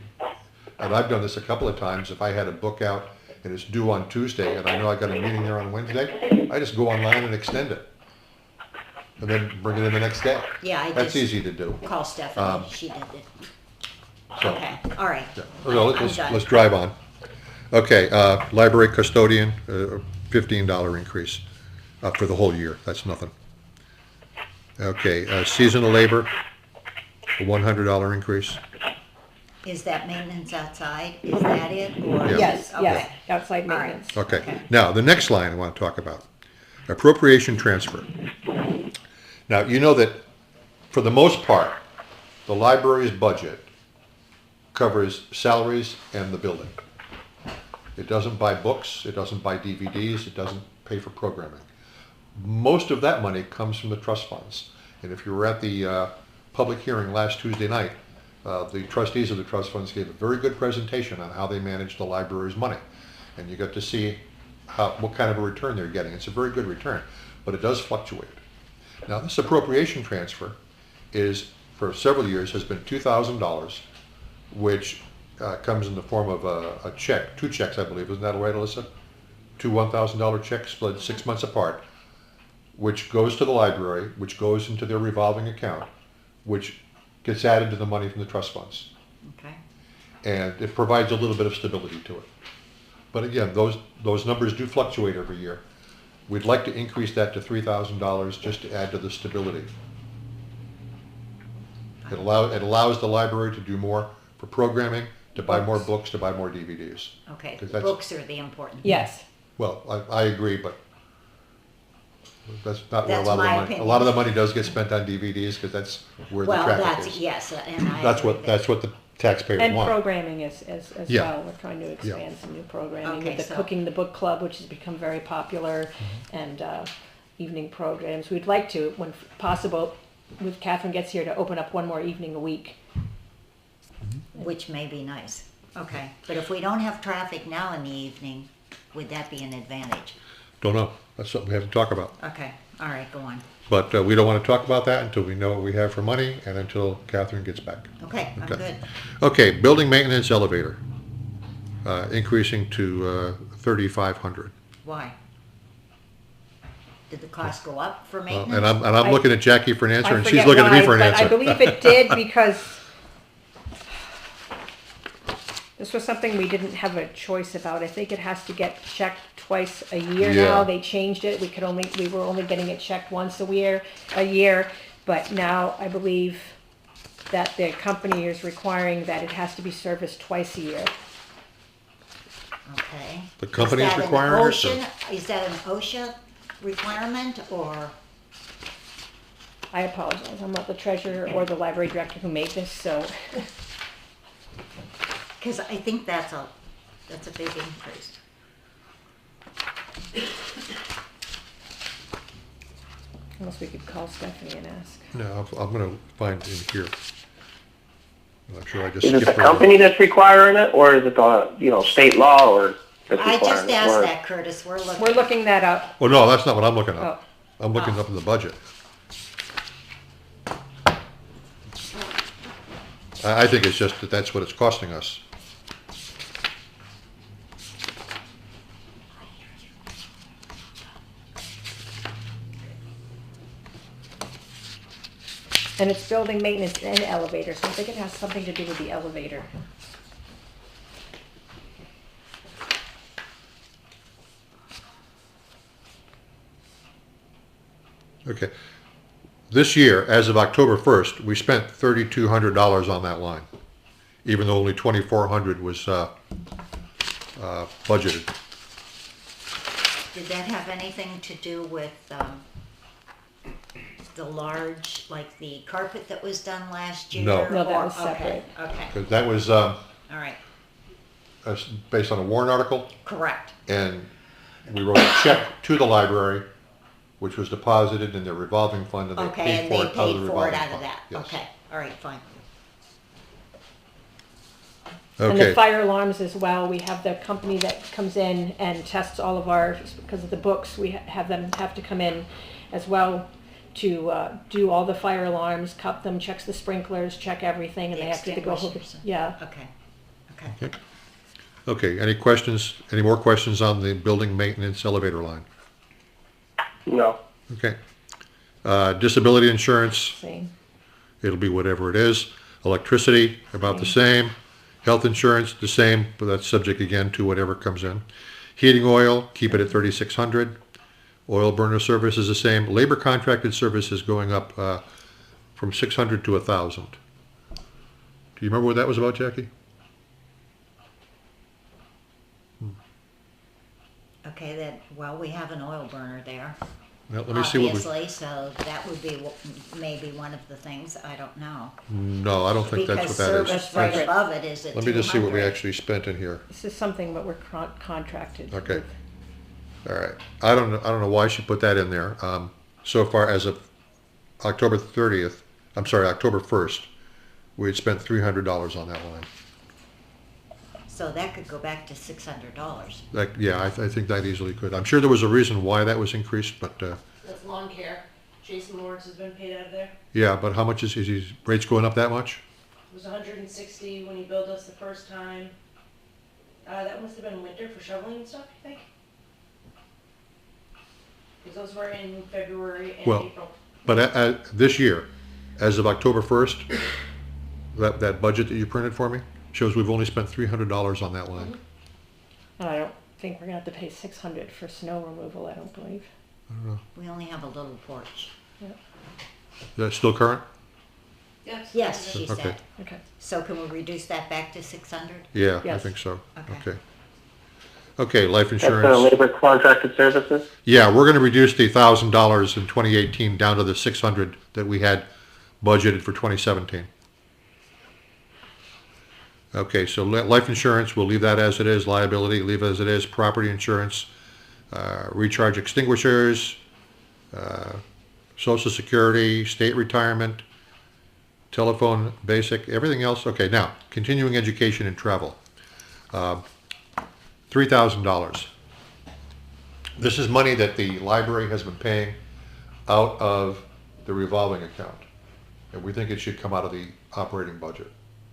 and I've done this a couple of times, if I had a book out and it's due on Tuesday and I know I got a meeting there on Wednesday, I just go online and extend it. And then bring it in the next day. Yeah, I That's just easy to do. call Stephanie, Um, she did it. So, Okay, all right. yeah. So I'm done. let's drive on. Okay, library custodian, $15 increase for the whole year. That's nothing. Okay, seasonal labor, a $100 increase. Is that maintenance outside? Is that it? Or Yeah. Yes, Okay. yes, outside All right. maintenance. Okay, Okay. now the next line I want to talk about, appropriation transfer. Now, you know that for the most part, the library's budget covers salaries and the building. It doesn't buy books, it doesn't buy DVDs, it doesn't pay for programming. Most of that money comes from the trust funds. And if you were at the public hearing last Tuesday night, the trustees of the trust funds gave a very good presentation on how they manage the library's money. And you got to see what kind of a return they're getting. It's a very good return, but it does fluctuate. Now, this appropriation transfer is, for several years, has been $2,000, which comes in the form of a check, 2 checks, I believe. Isn't that right, Alissa? 2 $1,000 checks split 6 months apart, which goes to the library, which goes into their revolving account, which gets added to the money from the trust funds. Okay, And it provides a little bit of stability to it. But again, those numbers do fluctuate every year. We'd like to increase that to $3,000 just to add to the stability. It allows the library to do more for programming, to buy more books, to buy more DVDs. okay. 'Cause that's- Books are the important. Yes, Well, I agree, but that's not where a That's lot of the my money, a opinion. lot of the money does get spent on DVDs because that's where the Well, traffic that's, is. yes, and I That's agree what the taxpayers and want. programming as Yeah. well. We're trying to expand some new programming Okay, with the so- Cooking the Book Club, which has become very popular, Mm-hmm. and evening programs. We'd like to, when possible, when Catherine gets here, to open up one more evening a week. Which may be nice. Okay, but if we don't have traffic now in the evening, would that be an advantage? Don't know. That's something we have to talk about. Okay, all right, go on. But we don't want to talk about that until we know what we have for money and until Catherine gets back. Okay, I'm Okay. good. Okay, building maintenance elevator, increasing to 3,500. Why? Did the cost go up for And maintenance? I'm looking at Jackie for an answer, I and she's forget looking at me why, for an but answer. I believe it did because this was something we didn't have a choice about. I think it has to get checked twice a year Yeah. now. They changed it. We were only getting it checked once a year, but now I believe that the company is requiring that it has to be serviced twice a year. Okay. The company is that an requiring it, or- OSHA Is that an OSHA requirement, or? I apologize. I'm not the treasurer or the library director who made this, so Because I think that's a big increase. unless we could call Stephanie and ask. No, I'm going to find in here. I'm sure I just Is it skipped the over. company that's requiring it, or is it the state law, or that's I requiring just it? asked Or- that, Curtis, we're We're looking. looking that up. Well, no, that's not what I'm looking up. Oh. I'm looking up in the budget. I think it's just that that's what it's costing us. And it's building maintenance and elevator, so I think it has something to do with the elevator. Okay. This year, as of October 1st, we spent $3,200 on that line, even though only $2,400 was budgeted. Did that have anything to do with the large, like the carpet that was done last year? No. No, that Or- was separate. Okay, 'Cause that was all right, based on a warrant article, correct. and we wrote a check to the library, which was deposited in their revolving fund, and they Okay, paid and for they it out of the paid for revolving it out of fund. that, Yes. okay, all right, fine. And the Okay. fire alarms as well, we have the company that comes in and tests all of our, because of the books, we have them have to come in as well to do all the fire alarms, cut them, checks the sprinklers, check everything, and The they have to go, extinguishers. yeah. Okay. Okay, any questions, any more questions on the building maintenance elevator line? No. Okay. Disability insurance, Same. it'll be whatever it is. Electricity, about the same. Health insurance, the same, but that's subject again to whatever comes in. Heating oil, keep it at 3,600. Oil burner service is the same. Labor contracted service is going up from 600 to 1,000. Do you remember what that was about, Jackie? Okay, then, well, we have an oil burner there, Now, let me see what we. obviously, so that would be maybe one of the things, I don't know. No, I don't think that's what that is. Because service right That's- above it is at 200. Let me just see what we actually spent in here. This is something that we're contracted. Okay. with. All right. I don't know why she put that in there. So far, as of October 30th, I'm sorry, October 1st, we had spent $300 on that line. So that could go back to $600. Yeah, I think that easily could. I'm sure there was a reason why that was increased, but That's lawn care. Jason Lawrence has been paid out of there. yeah, but how much is his rates going up that much? It was 160 when he billed us the first time. That must have been winter for shoveling and stuff, I think. Because those were in February and Well, April. But this year, as of October 1st, that budget that you printed for me shows we've only spent $300 on that line. And I don't think we're gonna have to pay 600 for snow removal, I don't believe. We only have a little porch. Is that still current? Yes, she Okay. said. Okay. So can we reduce that back to 600? Yeah, I Yes. think so. Okay. Okay, life That's insurance. labor contracted services? Yeah, we're going to reduce the $1,000 in 2018 down to the 600 that we had budgeted for 2017. Okay, so life insurance, we'll leave that as it is. Liability, leave it as it is. Property insurance, recharge extinguishers, Social Security, state retirement, telephone, basic, everything else. Okay, now, continuing education and travel. $3,000. This is money that the library has been paying out of the revolving account. And we think it should come out of the operating budget.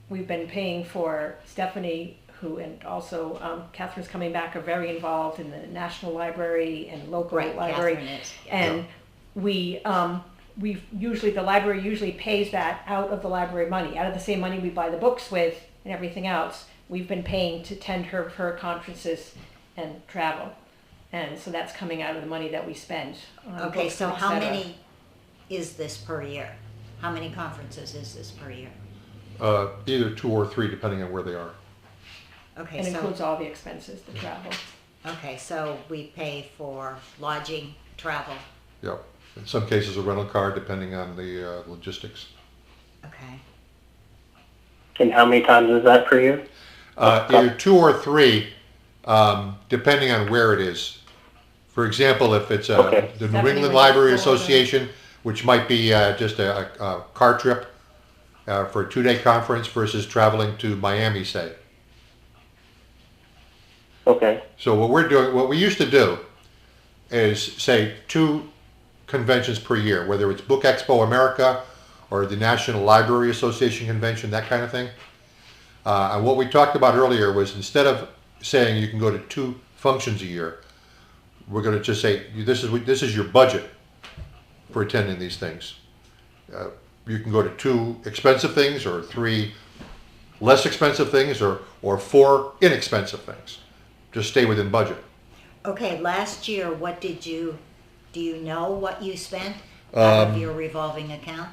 We've been paying for Stephanie, who, and also Catherine's coming back, are very involved in the National Library and local Right, library. Catherine is. And we usually, the library usually pays that out of the library money, out of the same money we buy the books with and everything else. We've been paying to attend her conferences and travel. And so that's coming out of the money that we spend on Okay, books, so et how cetera. many is this per year? How many conferences is this per year? Either 2 or 3, depending on where they are. Okay, And so, includes all the expenses, the travel. okay, so we pay for lodging, travel, Yep. In some cases, a rental car, depending on the logistics. okay. And how many times is that per year? Either 2 or 3, depending on where it is. For example, if it's Okay. the New Stephanie England was Library before that. Association, which might be just a car trip for a 2-day conference versus traveling to Miami, say. Okay. So what we used to do is say 2 conventions per year, whether it's Book Expo America or the National Library Association convention, that kind of thing. And what we talked about earlier was, instead of saying you can go to 2 functions a year, we're going to just say this is your budget for attending these things. You can go to 2 expensive things, or 3 less expensive things, or 4 inexpensive things. Just stay within budget. Okay, last year, what do you know what you spent? out of your revolving account?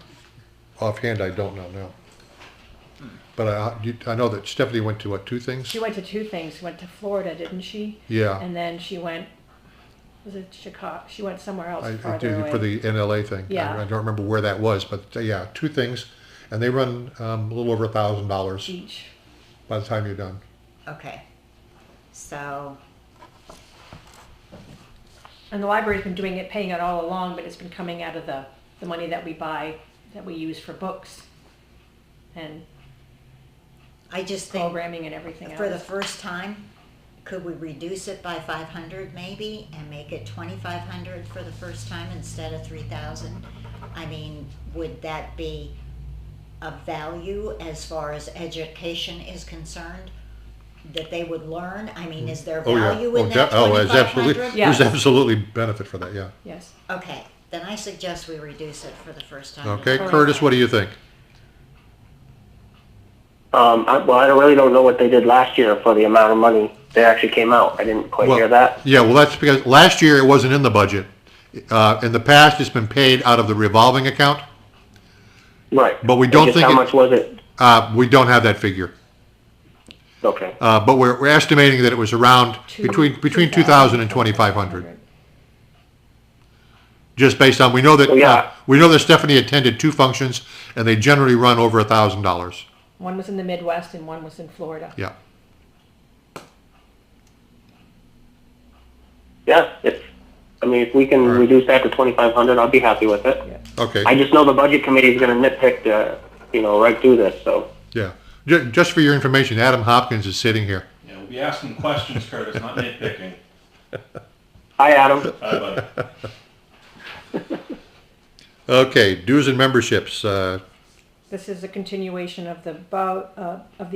Offhand, I don't know now. But I know that Stephanie went to, what, 2 things? She went to 2 things. She went to Florida, didn't she? Yeah. And then she went, was it Chicago? She went somewhere else I farther did away. for the NLA thing. Yeah. I don't remember where that was, but yeah, 2 things. And they run a little over $1,000 Each. by the time you're done. Okay. So, And the library's been doing it, paying it all along, but it's been coming out of the money that we buy, that we use for books and I just think programming and everything else. for the first time, could we reduce it by 500 maybe and make it 2,500 for the first time instead of 3,000? I mean, would that be of value as far as education is concerned? That they would learn? I mean, is there Oh, yeah. value in that there's absolutely, 2,500? Yes. there's absolutely benefit for that, yeah. Yes. Okay, then I suggest we reduce it for the first time. Okay, All right. Curtis, what do you think? I really don't know what they did last year for the amount of money that actually came out. I didn't quite hear that. Yeah, well, that's because last year it wasn't in the budget. In the past, it's been paid out of the revolving account. Right. But we don't Just think how it- much was it? We don't have that figure. Okay. But we're estimating that it was around between 2,000 and 2,500. Just based on, we know Well, yeah. that Stephanie attended 2 functions, and they generally run over $1,000. One was in the Midwest and one was in Florida. Yeah. Yeah. If we can All right. reduce that to 2,500, I'll be happy with it. Yeah. Okay. I just know the budget committee is going to nitpick right through this. So. Yeah. Just for your information, Adam Hopkins is sitting here. Yeah, we'll be asking questions, Curtis, not nitpicking. Hi, Adam. Hi, buddy. Okay, dues and memberships. This is a continuation of the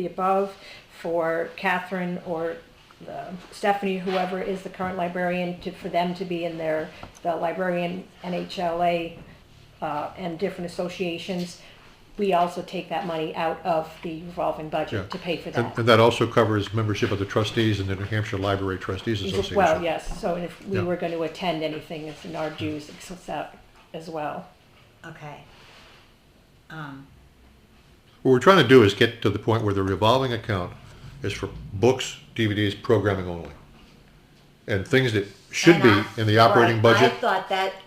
above for Catherine or Stephanie, whoever is the current librarian, for them to be in the librarian NHLA and different associations. We also take that money out of the revolving budget Yeah. to pay for And, that. and that also covers membership of the trustees in the New Hampshire Library Trustees Association. Well, yes, so if we Yeah. were going to attend anything, it's in our dues as well. Okay. What we're trying to do is get to the point where the revolving account is for books, DVDs, programming only. And things that should And be in the operating budget.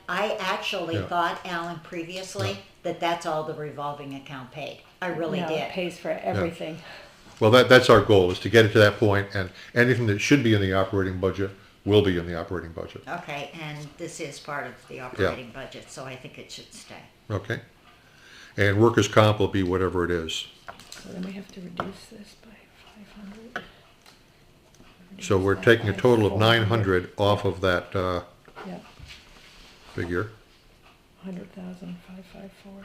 I actually Yeah. thought, Alan, previously, that's all the revolving account paid. I really No, did. it pays for everything. Well, that's our goal, is to get it to that point, and anything that should be in the operating budget will be in the operating budget. Okay, and this is part of the operating budget, so I think it should stay. Okay? And workers' comp will be whatever it is. So then we have to reduce this by 500. So we're taking a total of 900 off of that Yeah, figure. 100,554.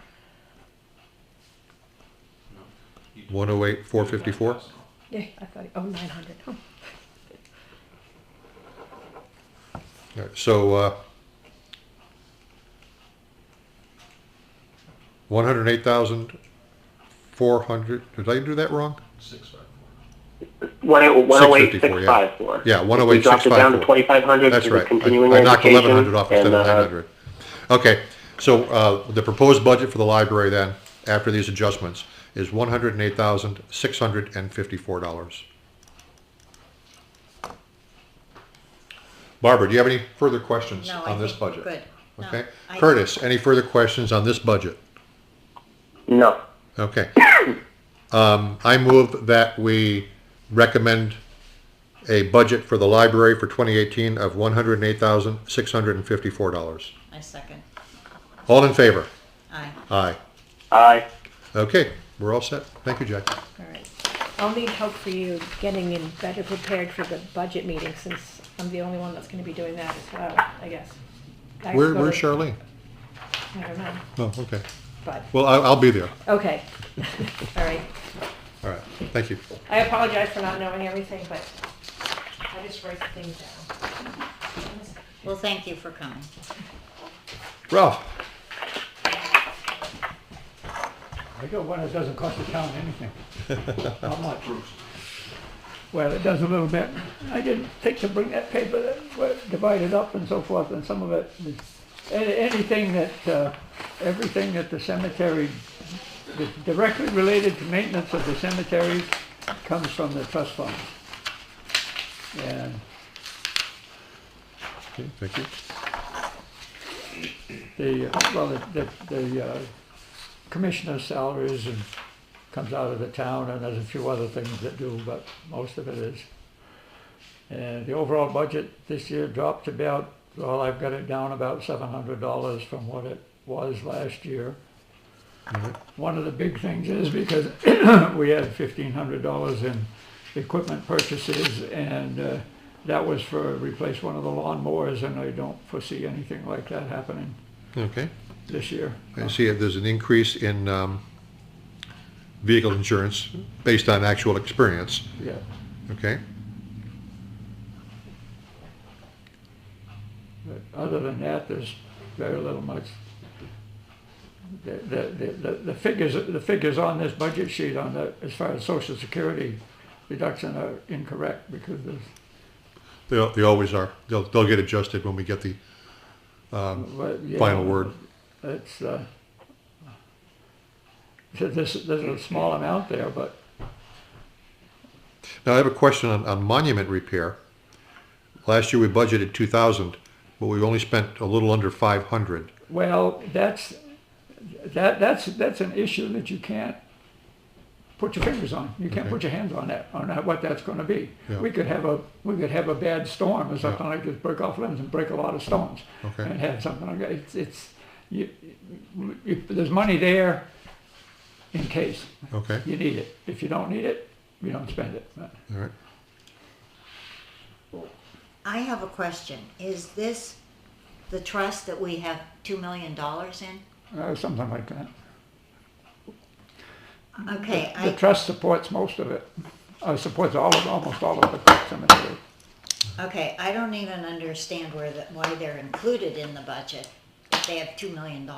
108,454. Yeah, I thought, 900. Oh. All right, so 108,400. Did I do that wrong? 108,654. Yeah, We dropped it down to 108,654. 2,500. That's for the right. Continuing I knocked education, 1,100 off instead of and, 900. Okay, so the proposed budget for the library then, after these adjustments, is $108,654. Barbara, do you have any further questions No, on I this think we're budget? good. No, Okay. I- Curtis, any further questions on this budget? No. Okay. I move that we recommend a budget for the library for 2018 of $108,654. I second. All in favor? Aye. Aye. Aye. Okay, we're all set. Thank you, Jack. All right. I'll need help for you getting in better prepared for the budget meeting, since I'm the only one that's going to be doing that as well, I guess. I have to go Where's to- Charlene? I don't know, Oh, okay. but, Well, I'll be there. okay. All right. All right, thank you. I apologize for not knowing everything, but I just write things down. Well, thank you for coming. Ralph? I got one that doesn't cost the town anything. Not much. Well, it does a little bit. I didn't think to bring that paper that was divided up and so forth, and some of it is anything that, everything that the cemetery, that's directly related to maintenance of the cemeteries comes from the trust funds. And Okay, thank you. the commissioner's salaries and comes out of the town, and there's a few other things that do, but most of it is. And the overall budget this year dropped about, well, I've got it down about $700 from what it was last year. One of the big things is because we had $1,500 in equipment purchases, and that was for replace one of the lawnmowers, and I don't foresee anything like that happening Okay. this year. I see there's an increase in vehicle insurance based on actual experience. Yeah. Okay. But other than that, there's very little much. The figures on this budget sheet on the, as far as Social Security reduction are incorrect because there's. They always are. They'll get adjusted when we get the But, yeah, final word. It's there's a small amount there, but Now I have a question on monument repair. Last year we budgeted 2,000, but we only spent a little under 500. well, that's an issue that you can't put your fingers on. You can't Okay. put your hands on what that's going to be. Yeah. We could have a bad storm or something like this, break off limbs and break a lot of stones, Okay. and have something like that. There's money there in case Okay. you need it. If you don't need it, you don't spend it. But All right. I have a question. Is this the trust that we have $2 million in? something like that. Okay, The trust supports most of it. Supports almost all of the cemetery. okay, I don't even understand why they're included in the budget if they have $2 million.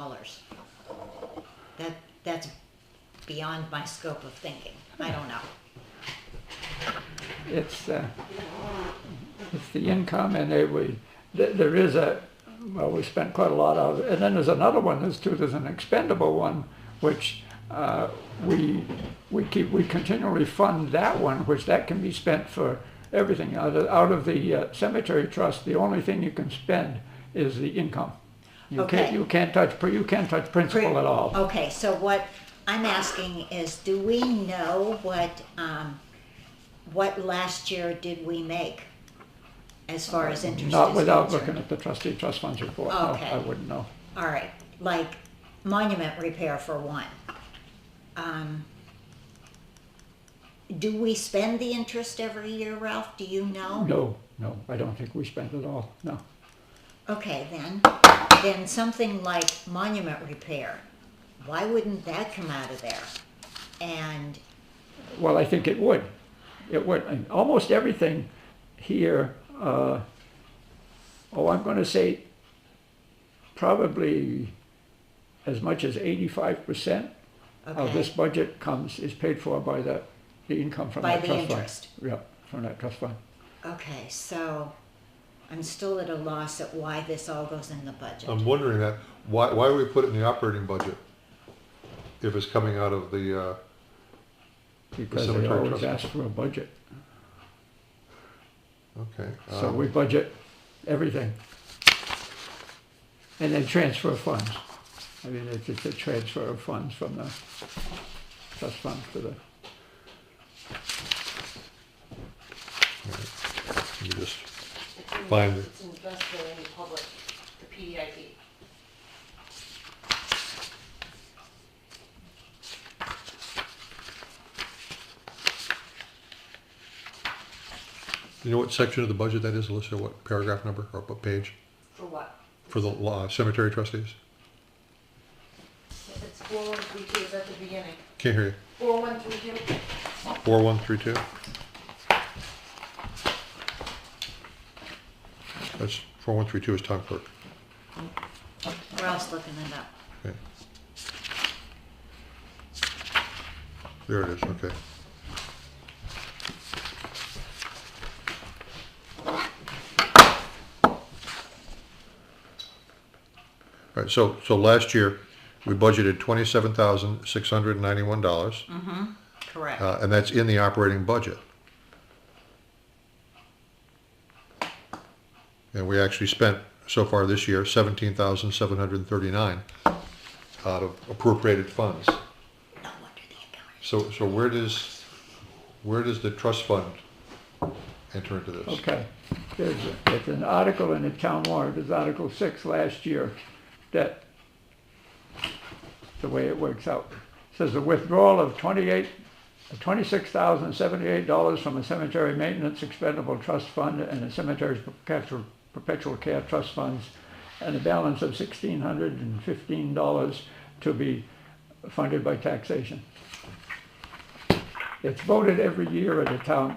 That's beyond my scope of thinking. I don't know. It's the income, and there is we spent quite a lot of it. And then there's another one, there's an expendable one, which we continually fund that one, which that can be spent for everything. Out of the cemetery trust, the only thing you can spend is the income. You Okay. can't touch principal at all. Okay, so what I'm asking is, do we know what last year did we make as far as interest Not is without concerned? looking at the trustee trust funds report. Okay. No, I wouldn't know. All right, like monument repair for one. Do we spend the interest every year, Ralph? Do you know? No, I don't think we spent it all, no. Okay, then something like monument repair, why wouldn't that come out of there? And, Well, I think it would. It would. And almost everything here, I'm going to say probably as much as 85% of this okay, budget is paid for by the income from by that the trust fund. interest. Yeah, from that trust fund. Okay, so I'm still at a loss at why this all goes in the budget. I'm wondering that why do we put it in the operating budget if it's coming out of the Because they cemetery always trust ask for a budget. okay. So we budget everything. And then transfer funds. I mean, it's just a transfer of funds from the trust funds to the, Let me just find it. It's invested in the public, the PDIP. You know what section of the budget that is, Alissa? What paragraph number or what page For what? for the cemetery trustees? It's 4132, is at the beginning. Can't hear you. 4132. 4132. That's 4132 is town clerk. Ralph's looking it up. Okay. There it is. Okay. right, so last year, we budgeted $27,691, Correct. and that's in the operating budget. And we actually spent, so far this year, $17,739 out of appropriated funds. No wonder the accountant. So where does the trust fund enter into this? Okay, it's an article in the town warrant, it's Article 6 last year, that, the way it works out. It says the withdrawal of $26,078 from the cemetery maintenance expendable trust fund and the cemetery's perpetual care trust funds, and a balance of $1,615 to be funded by taxation. It's voted every year at a town,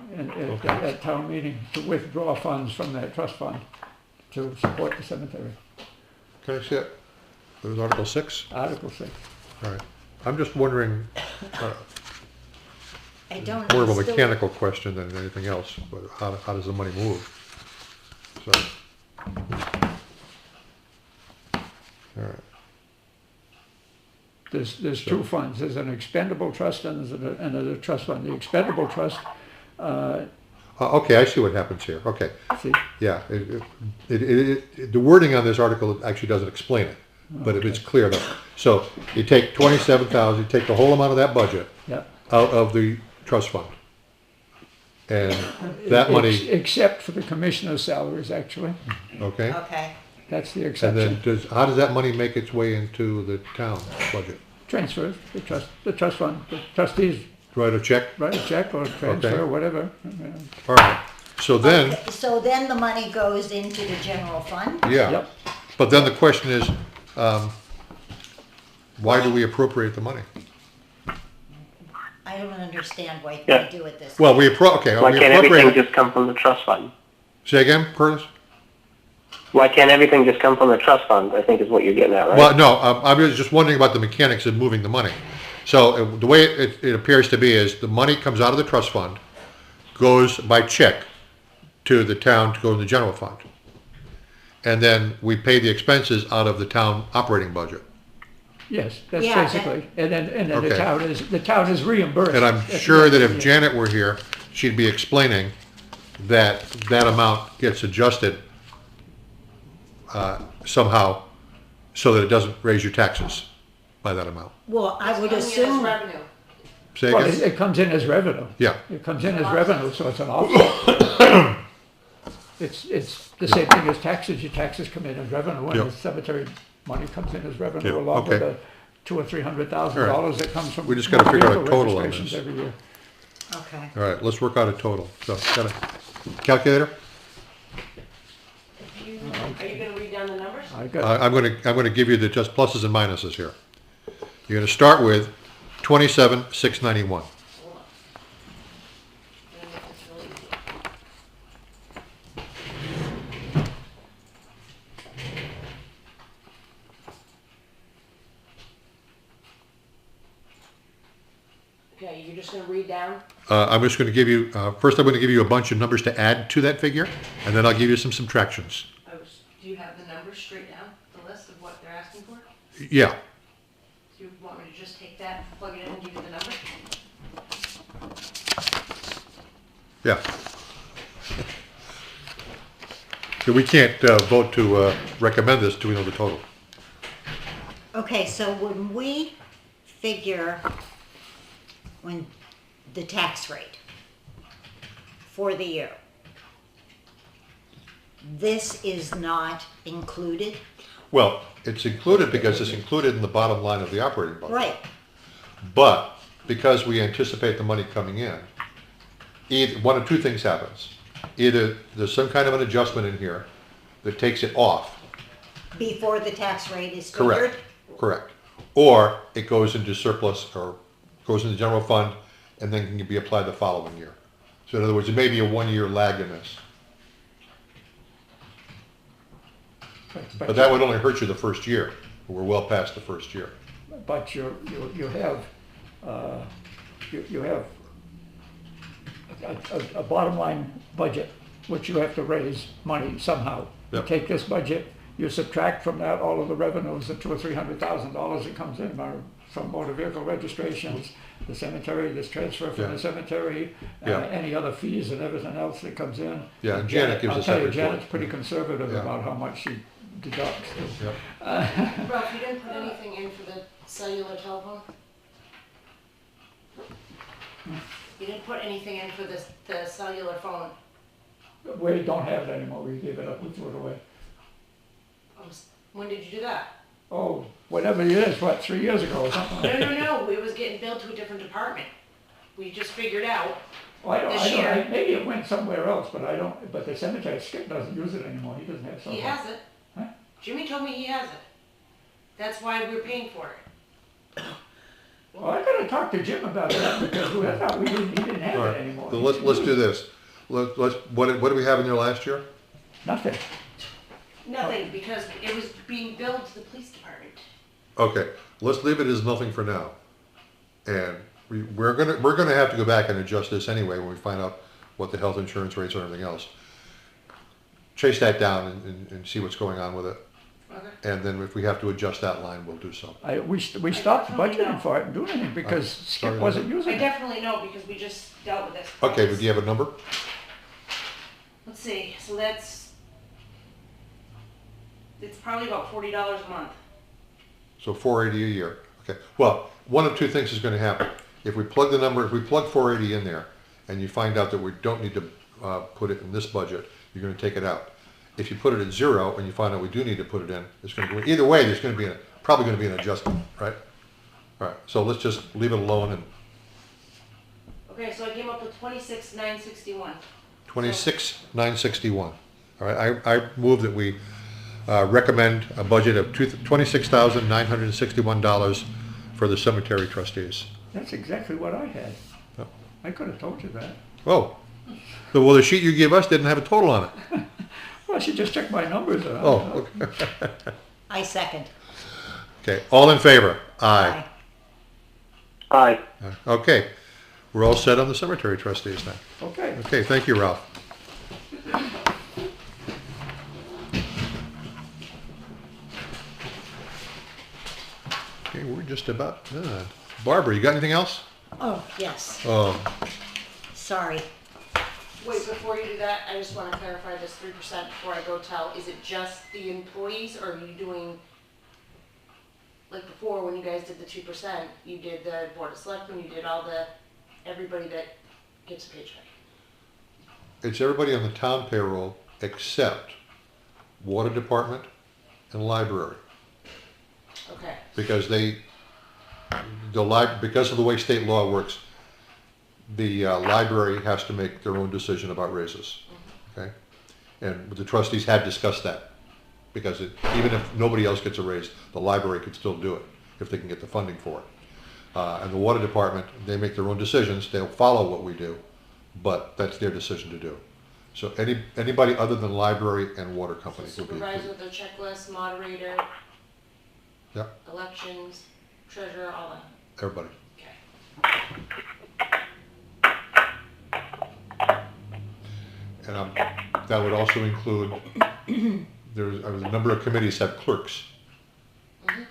at town meeting to withdraw funds from that trust fund to support the cemetery. Can I see it? It was Article 6? Article 6. All right. I'm just wondering, I don't. more of a still- mechanical question than anything else, but how does the money move? So, all right. There's two funds, there's an expendable trust and there's a trust fund. The expendable trust, Okay, I see what happens here. Okay, see, yeah. The wording on this article actually doesn't explain it, but it's clear though. So you take 27,000, you take the whole amount of that budget yeah. out of the trust fund. And that money, Except for the commissioner's salaries, actually. okay? Okay. That's the And exception. then how does that money make its way into the town budget? Transfers, the trust fund, the trustees Write a check? write a check or transfer, Okay. whatever. All right. So then, Okay, so then the money goes into the general fund? yeah. Yep. But then the question is, why do we appropriate the money? I don't understand why Yeah. we do it this way. Well, Why we can't everything appropriate. just come from the trust fund? Say again, Curtis? Why can't everything just come from the trust fund, I think is what you're getting at, right? Well, no, I was just wondering about the mechanics of moving the money. So the way it appears to be is the money comes out of the trust fund, goes by check to the town to go in the general fund. And then we pay the expenses out of the town operating budget. Yes, that's Yeah, basically, and then Okay. the town is reimbursed. And I'm at the sure end that of if the year. Janet were here, she'd be explaining that that amount gets adjusted somehow so that it doesn't raise your taxes by that amount. Well, I would Coming in as assume, revenue. Say Well, again? it comes in as revenue. Yeah, It comes in as revenue, so it's an offset. It's the same thing as taxes. Your taxes come in as revenue, and Yep. the cemetery money comes in as revenue, Yeah, along with okay. the $200,000 or $300,000 that comes from. We just gotta figure out a vehicle total on registrations this. every year. okay. all right, let's work out a total. So, got a calculator? Are you gonna read down the numbers? I got, I'm gonna give you the just pluses and minuses here. You're gonna start with 27,691. Hold on. It's really easy. Okay, you're just gonna read down? I'm just gonna give you, first I'm gonna give you a bunch of numbers to add to that figure, and then I'll give you some subtractions. Do you have the numbers straight down, the list of what they're asking for? Yeah, Do you want me to just take that, plug it in and give you the number? yeah. So we can't vote to recommend this till we know the total. Okay, so when we figure when the tax rate for the year, this is not included? Well, it's included because it's included in the bottom line of the operating budget. Right, But because we anticipate the money coming in, either one of two things happens. Either there's some kind of an adjustment in here that takes it off. before the tax rate is figured? Correct. Correct. Or it goes into surplus or goes into the general fund and then can be applied the following year. So in other words, there may be a 1-year lag in this. But that would only hurt you the first year. We're well past the first year. But you have a bottom line budget, which you have to raise money somehow. You Yep. take this budget, you subtract from that all of the revenues, the $200,000 or $300,000 that comes in from motor vehicle registrations, the cemetery, this transfer from Yeah. the cemetery, Yeah. any other fees and everything else that comes in. Yeah, and Janet gives I'll us tell that you, report. Janet's pretty conservative Yeah. about how much she deducts. Yep. Ralph, you didn't put anything in for the cellular telephone? You didn't put anything in for the cellular phone? We don't have it anymore, we gave it up, we threw it away. When did you do that? Oh, whatever it is, 3 years ago or something? No, it was getting billed to a different department. We just figured out. Well, This year. maybe it went somewhere else, but the cemetery, Skip doesn't use it anymore, he doesn't have cell He phone. has it. Huh? Jimmy told me he has it. That's why we're paying for it. Well, I gotta talk to Jim about that, because I thought he didn't have All it right, anymore. so let's do this. What did we have in there last year? Nothing. Nothing, because it was being billed to the police department. Okay, let's leave it as nothing for now. And we're gonna have to go back and adjust this anyway when we find out what the health insurance rates and everything else. Chase that down and see what's going on with it. Okay. And then if we have to adjust that line, we'll do so. We stopped definitely know. budgeting for it and doing anything because sorry Skip wasn't I using it. definitely know because we just dealt with this. Okay, but do you have a number? Let's see, so it's probably about $40 a month. So $480 a year. Okay. Well, one of two things is going to happen. If we plug $480 in there, and you find out that we don't need to put it in this budget, you're going to take it out. If you put it at zero and you find out we do need to put it in, it's going to go. Either way, there's going to be probably going to be an adjustment, right? All right. So let's just leave it alone and Okay, so I came up with 26,961. 26,961. All right. I move that we recommend a budget of $26,961 for the cemetery trustees. That's exactly what I had. Oh. I could have told you that. Oh. Well, the sheet you gave us didn't have a total on it. Well, she just checked my numbers out. Oh, okay. I second. Okay, all in favor? Aye. Aye. Okay, we're all set on the cemetery trustees now. Okay. Okay, thank you, Ralph. Okay, we're just about done. Barbara, you got anything else? Oh, yes, Oh, sorry. Wait, before you do that, I just want to clarify this 3% before I go tell. Is it just the employees or are you doing, like before when you guys did the 2%, you did the Board of Selectmen, you did everybody that gets a paycheck? it's everybody on the town payroll except water department and library. Okay. Because because of the way state law works, the library has to make their own decision about raises, okay? And the trustees had discussed that, because even if nobody else gets a raise, the library could still do it, if they can get the funding for it. And the water department, they make their own decisions, they'll follow what we do, but that's their decision to do. So anybody other than library and water So company will be supervisor, included. the checklist, moderator, Yeah, elections, treasurer, all that. everybody. Okay. And that would also include, there's a number of committees have clerks,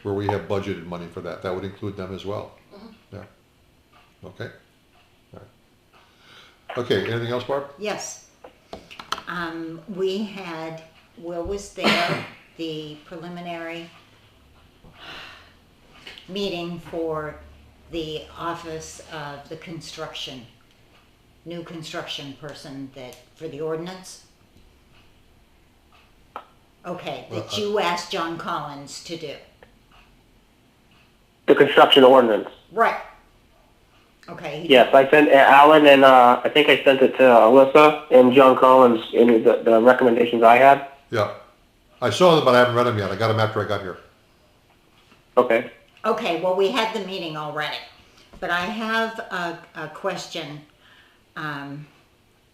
where we have budgeted money for that. That would include them as well. Yeah. Okay. All right. Okay, anything else, Barb? Yes. Will was there, the preliminary meeting for the office of the new construction person for the ordinance? Okay, that you asked John Collins to do. The construction ordinance. Right. Okay. Yes, I sent Allan and I think I sent it to Alissa and John Collins in the recommendations I had. Yeah. I saw them, but I haven't read them yet. I got them after I got here. Okay. Okay, well, we had the meeting already, but I have a question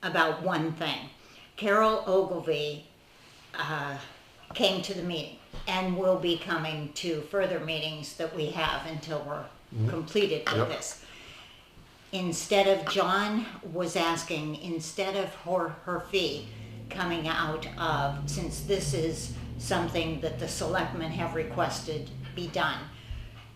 about one thing. Carol Ogilvy came to the meeting and will be coming to further meetings that we have until we're completed with Yep. this. John was asking, instead of her fee coming out of, since this is something that the selectmen have requested be done.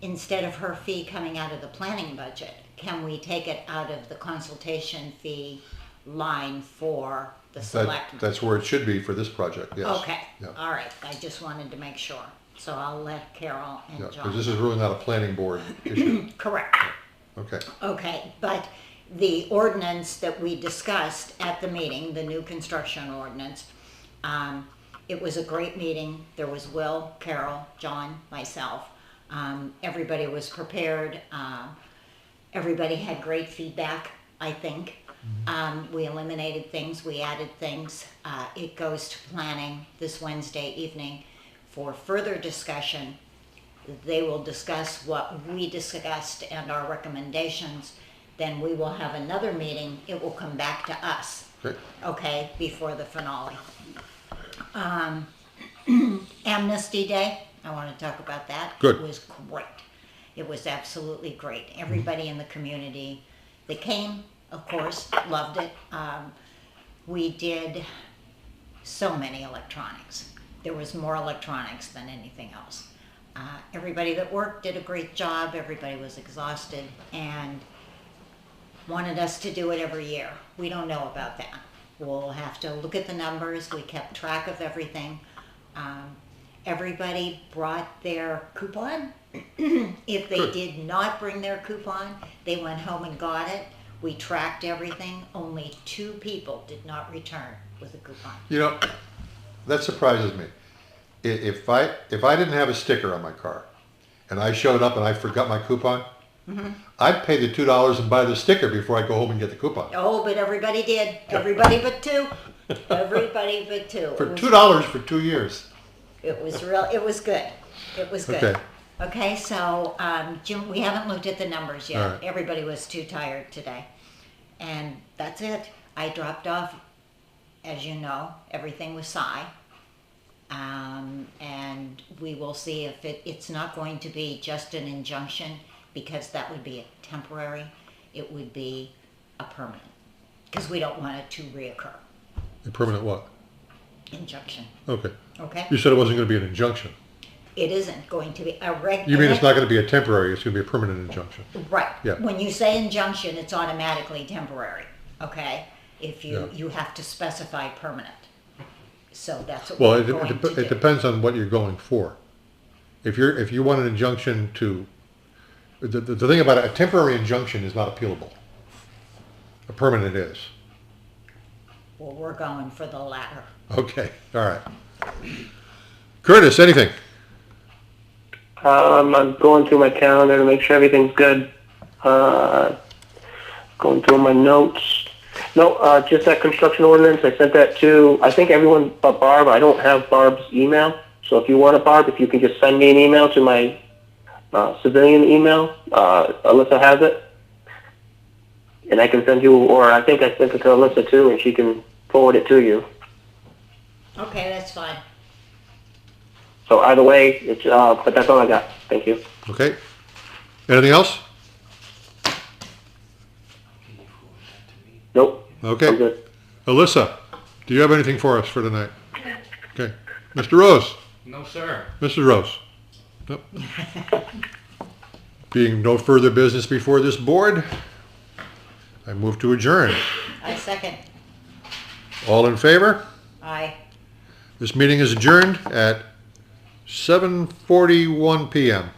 Instead of her fee coming out of the planning budget, can we take it out of the consultation fee line for the selectmen? That's where it should be for this project, yes. Okay, Yeah. all right, I just wanted to make sure. So I'll let Carol Yeah, and John. because this is really not a planning board issue. Correct. Okay, Okay, but the ordinance that we discussed at the meeting, the new construction ordinance, it was a great meeting. There was Will, Carol, John, myself. Everybody was prepared. Everybody had great feedback, I think. We eliminated things, we added things. It goes to planning this Wednesday evening for further discussion. They will discuss what we discussed and our recommendations. Then we will have another meeting. It will come back to us, great. okay, before the finale. Amnesty Day, I want to talk about that. Good. It was great. It was absolutely great. Everybody in the community that came, of course, loved it. We did so many electronics. There was more electronics than anything else. Everybody that worked did a great job. Everybody was exhausted and wanted us to do it every year. We don't know about that. We'll have to look at the numbers. We kept track of everything. Everybody brought their coupon. If they Good. did not bring their coupon, they went home and got it. We tracked everything. Only 2 people did not return with a coupon. You know, that surprises me. If I didn't have a sticker on my car, and I showed up and I forgot my coupon, I'd pay the $2 and buy the sticker before I go home and get the coupon. Oh, but everybody did. Everybody but 2. Everybody but 2. For It was- $2 for 2 years. It was real. It was good. It was good. Okay. Okay. So, Jim, we haven't looked at the numbers yet. All right. Everybody was too tired today, and that's it. I dropped off, as you know, everything was Cy, and we will see if it's not going to be just an injunction, because that would be a temporary. It would be a permanent, because we don't want it to reoccur. A permanent what? Injunction. Okay. Okay. You said it wasn't going to be an injunction. It isn't going to be a regular. You mean it's not going to be a temporary, it's going to be a permanent injunction. Right. Yeah. When you say injunction, it's automatically temporary, okay? If Yeah. you have to specify permanent. So that's what Well, we're going to do. it depends on what you're going for. If you want an injunction to, the thing about a temporary injunction is not appealable. A permanent is. Well, we're going for the latter. Okay, all right. Curtis, anything? I'm going through my calendar to make sure everything's good. Going through my notes. No, just that construction ordinance. I sent that to, I think, everyone but Barb. I don't have Barb's email. So if you want it, Barb, if you can just send me an email to my civilian email. Alissa has it. And I can send you, or I think I sent it to Alissa too, and she can forward it to you. Okay, that's fine. So either way, it's, but that's all I got. Thank you. Okay. Anything else? Nope. I'm Okay. good. Alissa, do you have anything for us for tonight? Okay. Mr. Rose? No, sir. Mrs. Rose? Nope. Being no further business before this board, I move to adjourn. I second. All in favor? Aye. This meeting is adjourned at 7:41 p.m.